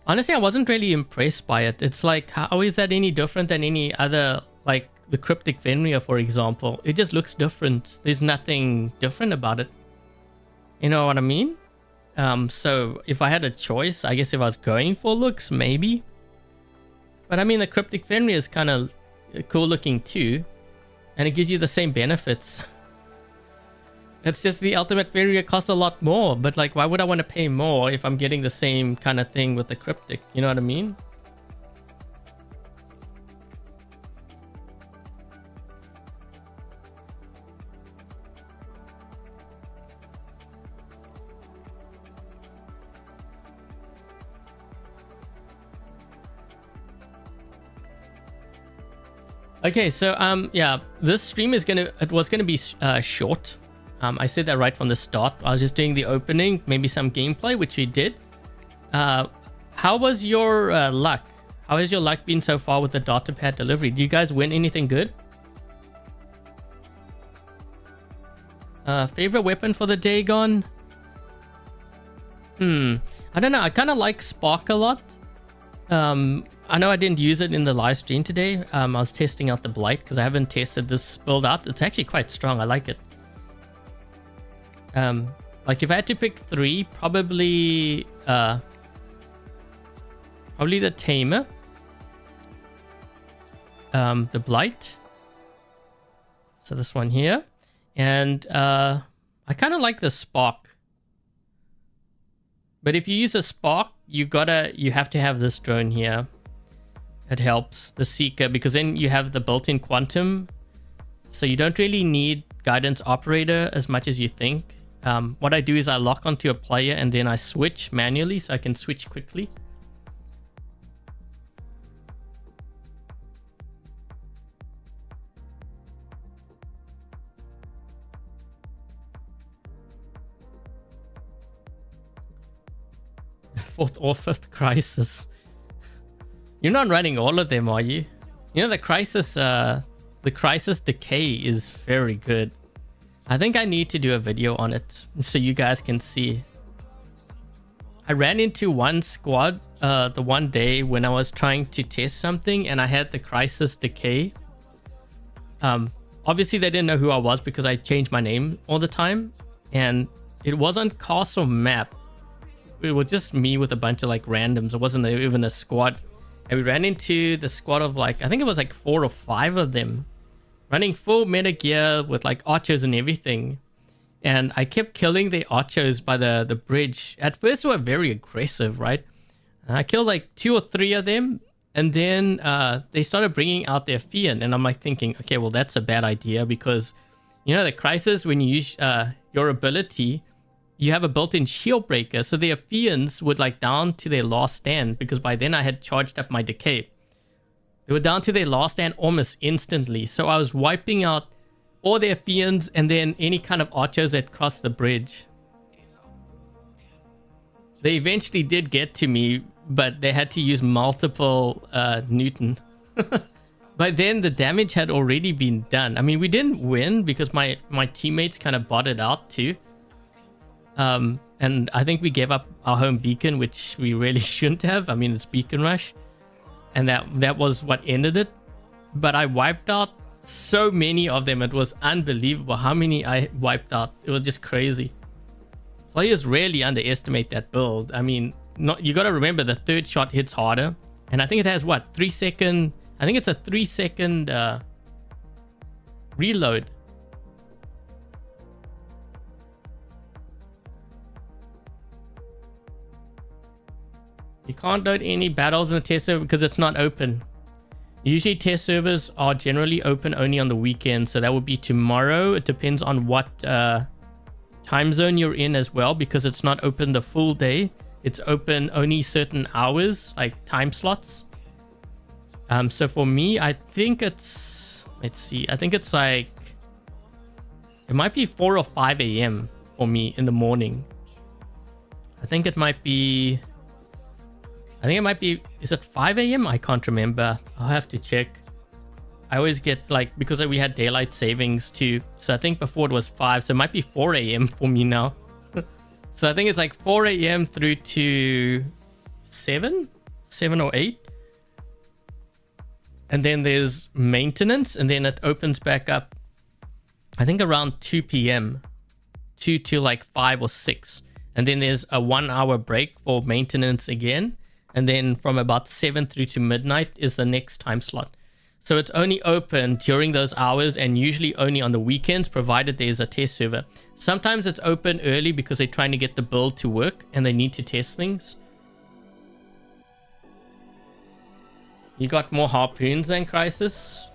Honestly, I wasn't really impressed by it. It's like, how is that any different than any other, like the Cryptic Fenrir, for example? It just looks different. There's nothing different about it. You know what I mean? So if I had a choice, I guess if I was going for looks, maybe. But I mean, the Cryptic Fenrir is kind of cool looking too. And it gives you the same benefits. It's just the Ultimate Fenrir costs a lot more, but like, why would I want to pay more if I'm getting the same kind of thing with the Cryptic? You know what I mean? Okay, so yeah, this stream is was gonna be short. I said that right from the start. I was just doing the opening, maybe some gameplay, which we did. How was your luck? How has your luck been so far with the datapad delivery? Do you guys win anything good? Favorite weapon for the Dagon? I don't know. I kind of like Spark a lot. I know I didn't use it in the live stream today. I was testing out the Blight because I haven't tested this build out. It's actually quite strong. I like it. Like if I had to pick three, probably the Tamer, the Blight, so this one here, and I kind of like the Spark. But if you use a Spark, you have to have this drone here. It helps, the Seeker, because then you have the built-in Quantum, so you don't really need Guidance Operator as much as you think. What I do is I lock onto a player and then I switch manually so I can switch quickly. Fourth or fifth Crisis. You're not running all of them, are you? You know, the Crisis Decay is very good. I think I need to do a video on it so you guys can see. I ran into one squad the one day when I was trying to test something and I had the Crisis Decay. Obviously they didn't know who I was because I changed my name all the time, and it wasn't Castle Map. It was just me with a bunch of like randoms. It wasn't even a squad. And we ran into the squad of like, I think it was like 4 or 5 of them, running full meta gear with like archers and everything. And I kept killing the archers by the bridge. At first they were very aggressive, right? And I killed like 2 or 3 of them. And then they started bringing out their Fiend. And I'm like thinking, okay, well, that's a bad idea because, you know, the Crisis, when you use your ability, you have a built-in shield breaker. So their Fiends would like down to their last stand, because by then I had charged up my decay. They were down to their last stand almost instantly. So I was wiping out all their Fiends and then any kind of archers that crossed the bridge. They eventually did get to me, but they had to use multiple Newton. By then the damage had already been done. I mean, we didn't win because my teammates kind of botted out too. And I think we gave up our home beacon, which we really shouldn't have. I mean, it's beacon rush. And that was what ended it. but I wiped out so many of them. It was unbelievable how many I wiped out. It was just crazy. Players rarely underestimate that build. I mean, you got to remember the third shot hits harder, and I think it has what, 3 second. I think it's a 3 second reload. You can't load any battles in the test server because it's not open. Usually test servers are generally open only on the weekend, so that would be tomorrow. It depends on what time zone you're in as well, because it's not open the full day. It's open only certain hours, like time slots. So for me, I think it's, let's see, I think it's like, it might be 4 or 5 a.m. for me in the morning. I think it might be, is it 5 a.m.? I can't remember. I'll have to check. I always get like, because we had daylight savings too. So I think before it was 5. So it might be 4 a.m. for me now. So I think it's like 4 a.m. through to 7 or 8. And then there's maintenance, and then it opens back up, I think around 2 p.m. 2 to like 5 or 6. And then there's a 1 hour break for maintenance again. And then from about 7 through to midnight is the next time slot. So it's only open during those hours, and usually only on the weekends, provided there's a test server. Sometimes it's open early because they're trying to get the build to work and they need to test things. You got more harpoons than Crisis?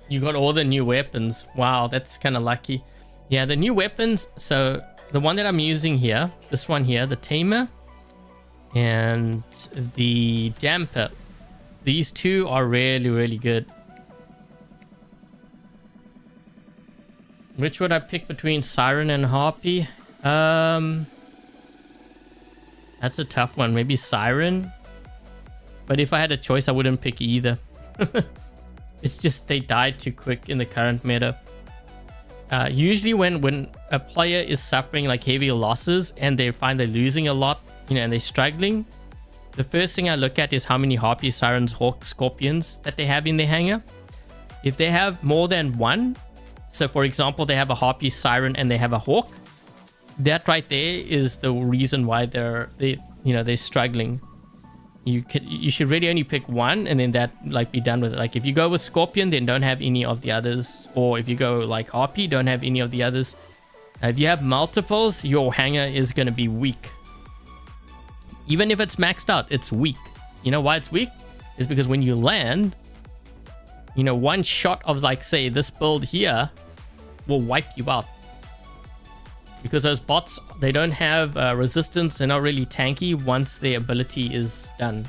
You got all the new weapons. Wow, that's kind of lucky. Yeah, the new weapons. So the one that I'm using here, this one here, the Tamer and the Damper. These two are really, really good. Which would I pick between Siren and Harpy? That's a tough one. Maybe Siren. But if I had a choice, I wouldn't pick either. It's just they died too quick in the current meta. Usually when a player is suffering like heavy losses and they find they're losing a lot, you know, and they're struggling, the first thing I look at is how many Harpies, Sirens, Hawks, Scorpions that they have in their hangar. If they have more than one, so for example, they have a Harpy, Siren, and they have a Hawk, that right there is the reason why they're struggling. You should really only pick one, and then that like be done with it. Like if you go with Scorpion, then don't have any of the others, or if you go like Harpy, don't have any of the others. If you have multiples, your hangar is going to be weak. Even if it's maxed out, it's weak. You know why it's weak? Is because when you land, you know, one shot of like, say, this build here will wipe you out. Because those bots, they don't have resistance. They're not really tanky once their ability is done.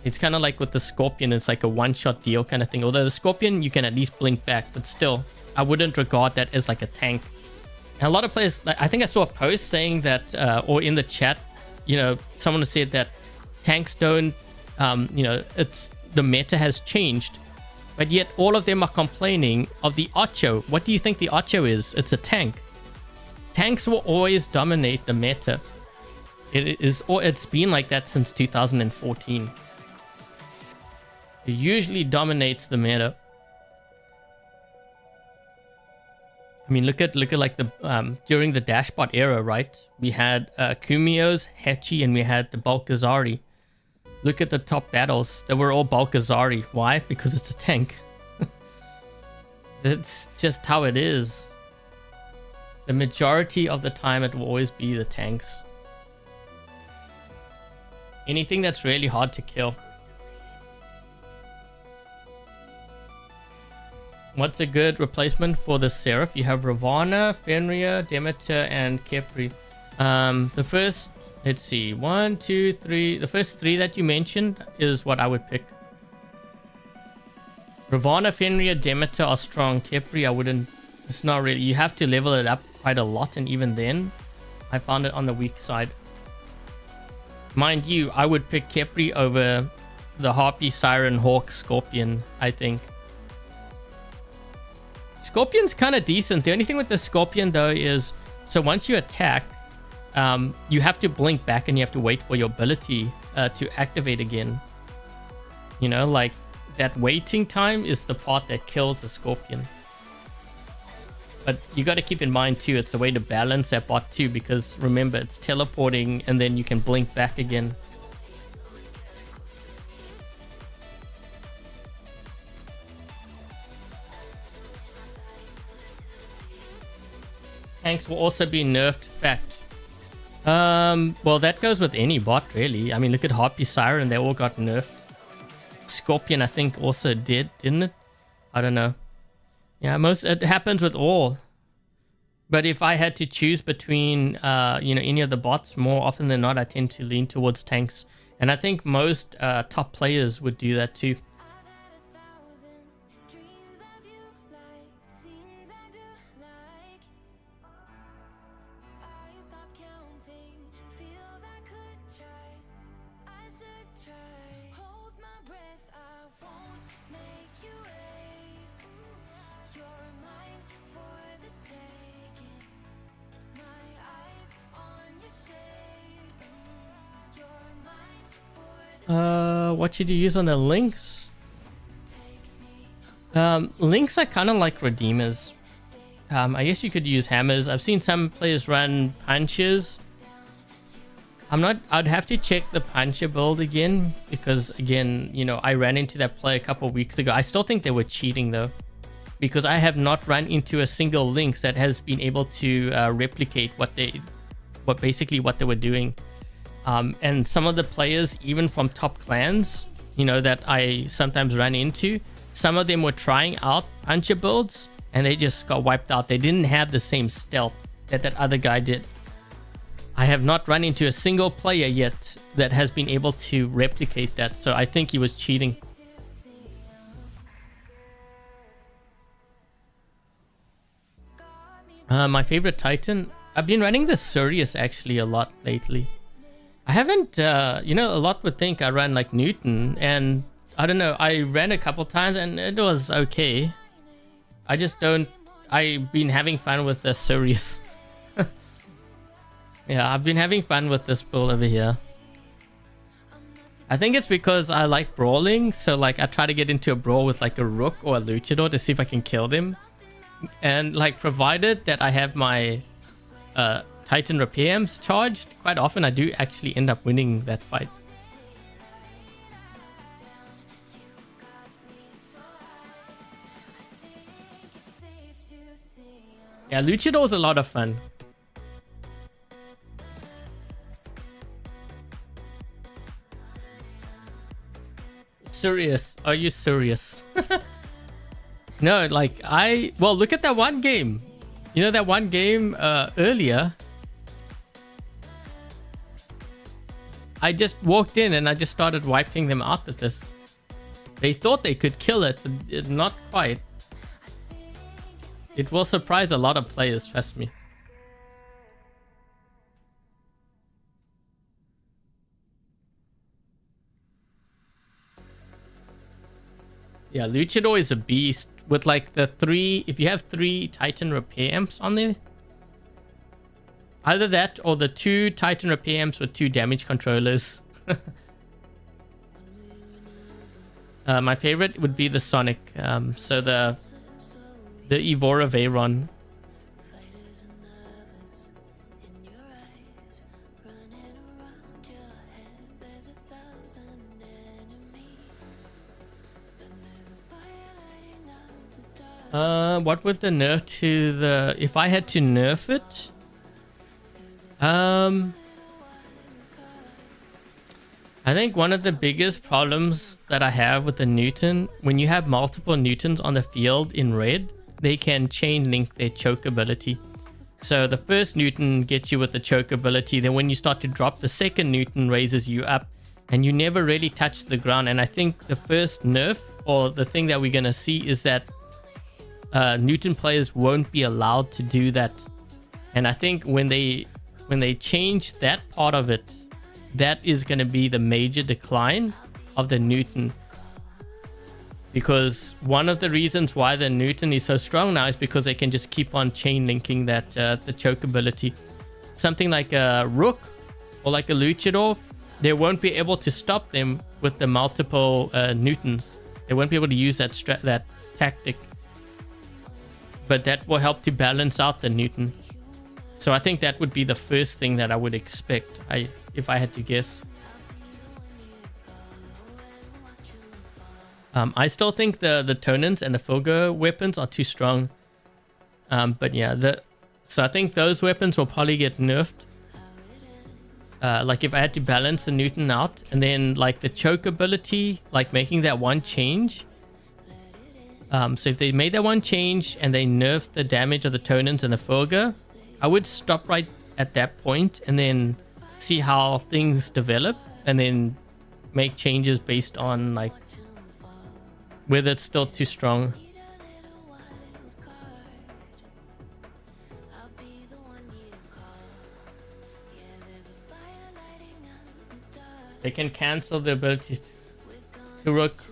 It's kind of like with the Scorpion. It's like a one-shot deal kind of thing. Although the Scorpion, you can at least blink back. But still, I wouldn't regard that as like a tank. And a lot of players, like, I think I saw a post saying that, or in the chat, you know, someone said that tanks don't, you know, it's the meta has changed. But yet all of them are complaining of the Ocho. What do you think the Ocho is? It's a tank. Tanks will always dominate the meta. It's been like that since 2014. It usually dominates the meta. I mean, look at like the during the Dashbot era, right? We had Kumios, Hachi, and we had the Balkazari. Look at the top battles. They were all Balkazari. Why? Because it's a tank. It's just how it is. The majority of the time, it will always be the tanks. Anything that's really hard to kill. What's a good replacement for the Seraph? You have Ravana, Fenrir, Demeter, and Kepri. The first, let's see, 1, 2, 3. The first 3 that you mentioned is what I would pick. Ravana, Fenrir, Demeter are strong. Kepri, I wouldn't. It's not really. You have to level it up quite a lot, and even then, I found it on the weak side. Mind you, I would pick Kepri over the Harpy, Siren, Hawk, Scorpion, I think. Scorpion's kind of decent. The only thing with the Scorpion though is, so once you attack, you have to blink back and you have to wait for your ability to activate again. You know, like that waiting time is the part that kills the Scorpion. But you got to keep in mind too, it's a way to balance that bot too, because remember, it's teleporting and then you can blink back again. Tanks will also be nerfed. Fact. Well, that goes with any bot really. I mean, look at Harpy Siren, they all got nerfed. Scorpion, I think, also did, didn't it? I don't know. Yeah, it happens with all. But if I had to choose between, you know, any of the bots, more often than not, I tend to lean towards tanks. And I think most top players would do that too. What should you use on the links? Links are kind of like redeemers. I guess you could use hammers. I've seen some players run punches. I'd have to check the puncher build again, because again, you know, I ran into that play a couple of weeks ago. I still think they were cheating though, because I have not run into a single lynx that has been able to replicate what they were doing. And some of the players, even from top clans, you know, that I sometimes run into, some of them were trying out puncher builds and they just got wiped out. They didn't have the same stealth that other guy did. I have not run into a single player yet that has been able to replicate that, so I think he was cheating. My favorite Titan? I've been running the Sirius actually a lot lately. I haven't, you know, a lot would think I ran like Newton, and I don't know, I ran a couple times and it was okay. I just don't, I've been having fun with the Sirius. Yeah, I've been having fun with this build over here. I think it's because I like brawling, so like I try to get into a brawl with like a Rook or a Luchador to see if I can kill them. And like, provided that I have my Titan repair amps charged, quite often I do actually end up winning that fight. Yeah, Luchador is a lot of fun. Serious? Are you serious? No, like well, look at that one game. You know that one game earlier? I just walked in and I just started wiping them out with this. They thought they could kill it, but not quite. It will surprise a lot of players, trust me. Yeah, Luchador is a beast with like the 3, if you have 3 Titan repair amps on there. Either that or the 2 Titan repair amps with 2 damage controllers. My favorite would be the Sonic. So the Evora Veyron. What would the nerf to the... If I had to nerf it? I think one of the biggest problems that I have with the Newton, when you have multiple Newtons on the field in red, they can chain link their choke ability. So the first Newton gets you with the choke ability, then when you start to drop, the second Newton raises you up, and you never really touch the ground. And I think the first nerf, or the thing that we're going to see, is that Newton players won't be allowed to do that. And I think when they change that part of it, that is going to be the major decline of the Newton. because one of the reasons why the Newton is so strong now is because they can just keep on chain linking that the choke ability. Something like a Rook or like a Luchador, they won't be able to stop them with the multiple Newtons. They won't be able to use that tactic, but that will help to balance out the Newton. So I think that would be the first thing that I would expect, if I had to guess. I still think the Tonans and the Fulgur weapons are too strong. But yeah, so I think those weapons will probably get nerfed. Like if I had to balance the Newton out, and then like the choke ability, like making that one change. So if they made that one change and they nerfed the damage of the Tonans and the Fulgur, I would stop right at that point and then see how things develop, and then make changes based on like whether it's still too strong. They can cancel the ability to Rook.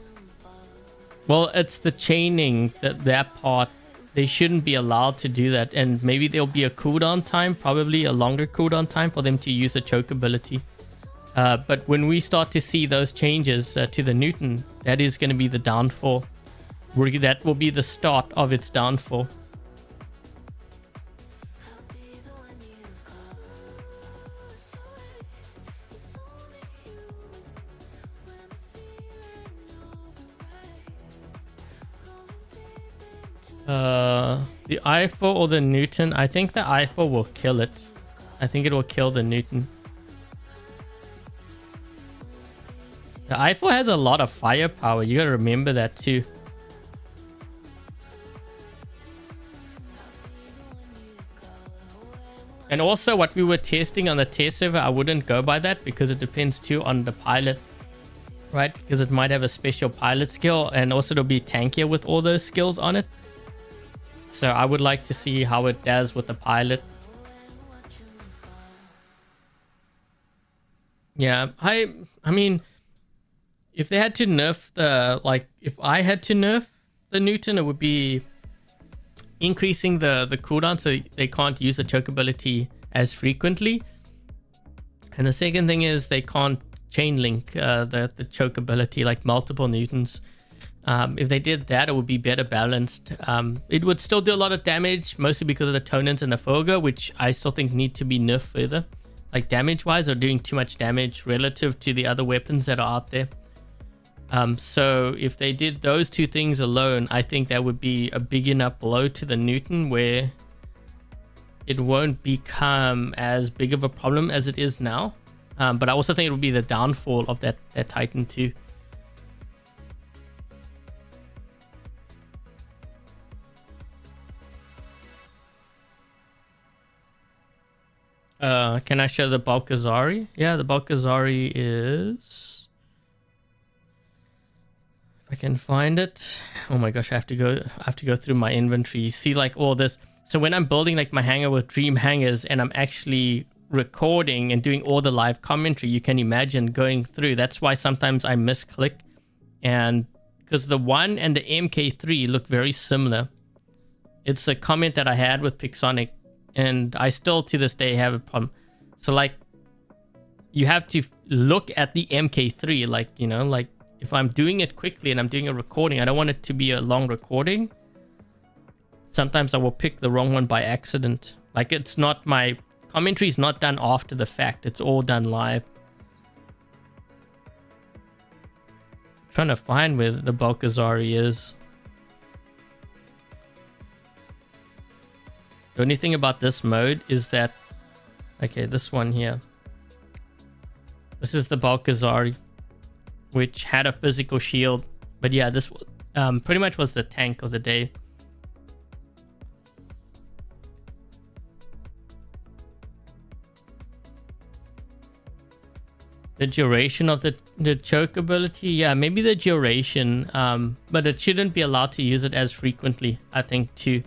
Well, it's the chaining, that part. They shouldn't be allowed to do that. And maybe there'll be a cooldown time, probably a longer cooldown time for them to use the choke ability. But when we start to see those changes to the Newton, that is going to be the downfall. That will be the start of its downfall. The I4 or the Newton? I think the I4 will kill it. I think it will kill the Newton. The I4 has a lot of firepower. You gotta remember that too. And also what we were testing on the test server, I wouldn't go by that because it depends too on the pilot. Right? Because it might have a special pilot skill, and also it'll be tankier with all those skills on it. So I would like to see how it does with the pilot. Yeah, I mean, if they had to nerf if I had to nerf the Newton, it would be increasing the cooldown so they can't use the choke ability as frequently. And the second thing is they can't chain link the choke ability like multiple Newtons. If they did that, it would be better balanced. It would still do a lot of damage, mostly because of the Tonans and the Fulgur, which I still think need to be nerfed further. Like damage-wise, they're doing too much damage relative to the other weapons that are out there. So if they did those two things alone, I think that would be a big enough blow to the Newton where it won't become as big of a problem as it is now. But I also think it would be the downfall of that Titan too. Can I show the Balkazari? Yeah, the Balkazari is... If I can find it. Oh my gosh, I have to go through my inventory. You see like all this. So when I'm building like my hangar with dream hangars and I'm actually recording and doing all the live commentary, you can imagine going through. That's why sometimes I misclick, and because the 1 and the MK3 look very similar. It's a comment that I had with Pixonic, and I still to this day have a problem. So like you have to look at the MK3, like, you know, like if I'm doing it quickly and I'm doing a recording, I don't want it to be a long recording. Sometimes I will pick the wrong one by accident. Like it's not, my commentary is not done after the fact, it's all done live. I'm trying to find where the Balkazari is. The only thing about this mode is that, okay, this one here. This is the Balkazari, which had a physical shield. But yeah, this pretty much was the tank of the day. The duration of the choke ability, yeah, maybe the duration, but it shouldn't be allowed to use it as frequently, I think, too.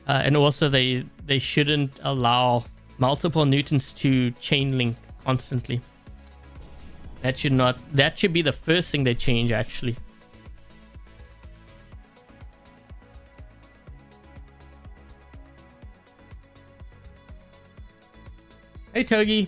And also they shouldn't allow multiple Newtons to chain link constantly. That should be the first thing they change, actually. Hey, Togi.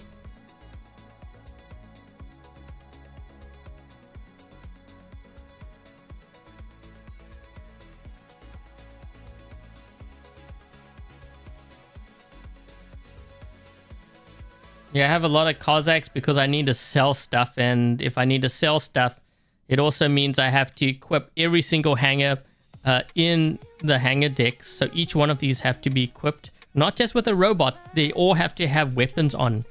Yeah, I have a lot of Cossacks because I need to sell stuff, and if I need to sell stuff, it also means I have to equip every single hangar in the hangar decks. So each one of these have to be equipped, not just with a robot, they all have to have weapons on.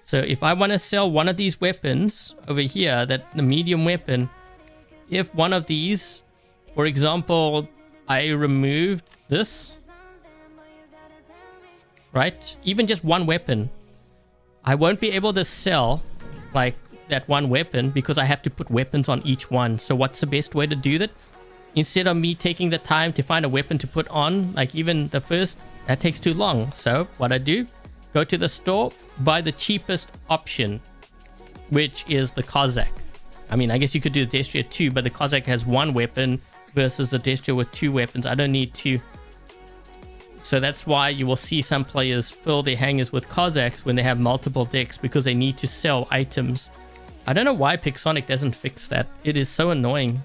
So if I want to sell one of these weapons over here, that the medium weapon, if one of these, for example, I removed this, right? Even just one weapon, I won't be able to sell like that one weapon because I have to put weapons on each one. So what's the best way to do that? Instead of me taking the time to find a weapon to put on, like even the first, that takes too long. So what I do, go to the store, buy the cheapest option, which is the Cossack. I mean, I guess you could do the Destria too, but the Cossack has one weapon versus the Destria with two weapons. I don't need two. So that's why you will see some players fill their hangars with Cossacks when they have multiple decks, because they need to sell items. I don't know why Pixonic doesn't fix that. It is so annoying.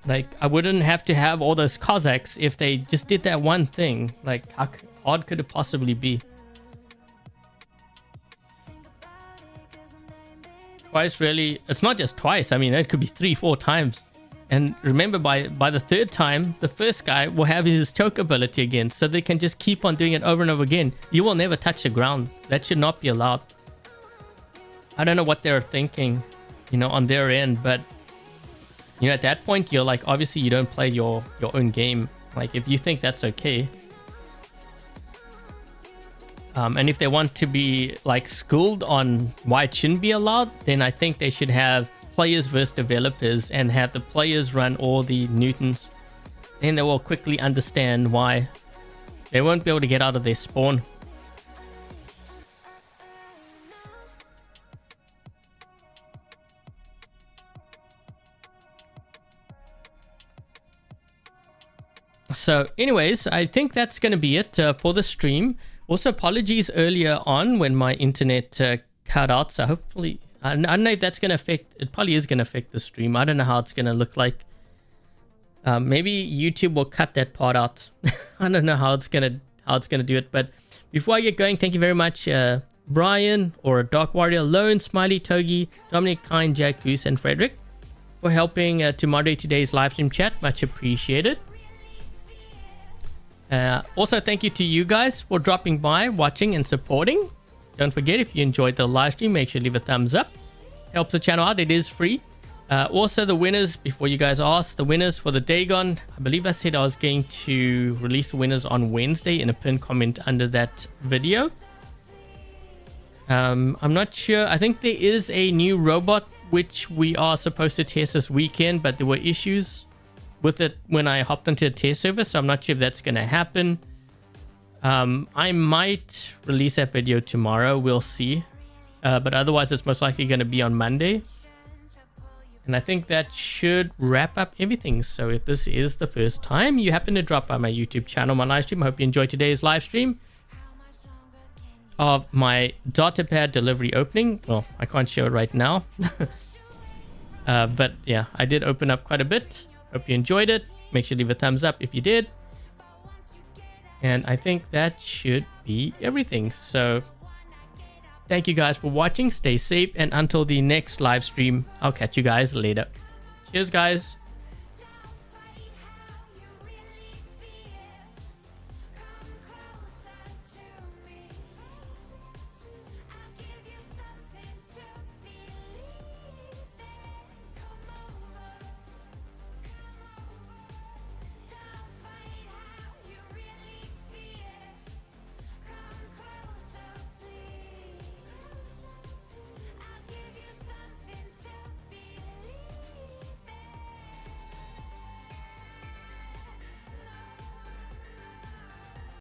Like, I wouldn't have to have all those Cossacks if they just did that one thing. Like, how hard could it possibly be? Twice, really? It's not just twice. I mean, it could be 3-4 times. And remember, by the third time, the first guy will have his choke ability again. So they can just keep on doing it over and over again. You will never touch the ground. That should not be allowed. I don't know what they're thinking, you know, on their end. But, you know, at that point, you're like, obviously you don't play your own game. Like, if you think that's okay. And if they want to be, like, schooled on why it shouldn't be allowed, then I think they should have players versus developers and have the players run all the Newtons. Then they will quickly understand why they won't be able to get out of their spawn. So anyways, I think that's going to be it for the stream. Also, apologies earlier on when my internet cut out, so hopefully I don't know if that's going to affect, it probably is going to affect the stream. I don't know how it's going to look like. Maybe YouTube will cut that part out. I don't know how it's going to do it. But before I get going, thank you very much, Brian, or Dark Warrior, Lone, Smiley, Togi, Dominic, Kind, Jack, Goose, and Frederick for helping to moderate today's live stream chat. Much appreciated. Also, thank you to you guys for dropping by, watching, and supporting. Don't forget, if you enjoyed the live stream, make sure to leave a thumbs up. Helps the channel out. It is free. Also, the winners, before you guys ask, the winners for the Dagon, I believe I said I was going to release the winners on Wednesday in a pinned comment under that video. I'm not sure. I think there is a new robot which we are supposed to test this weekend, but there were issues with it when I hopped onto the test server, so I'm not sure if that's going to happen. I might release that video tomorrow. We'll see. But otherwise, it's most likely going to be on Monday. And I think that should wrap up everything. So if this is the first time you happen to drop by my YouTube channel, my live stream, I hope you enjoyed today's live stream of my datapad delivery opening. Well, I can't show it right now. But yeah, I did open up quite a bit. Hope you enjoyed it. Make sure to leave a thumbs up if you did. And I think that should be everything. So thank you guys for watching. Stay safe. And until the next live stream, I'll catch you guys later. Cheers, guys.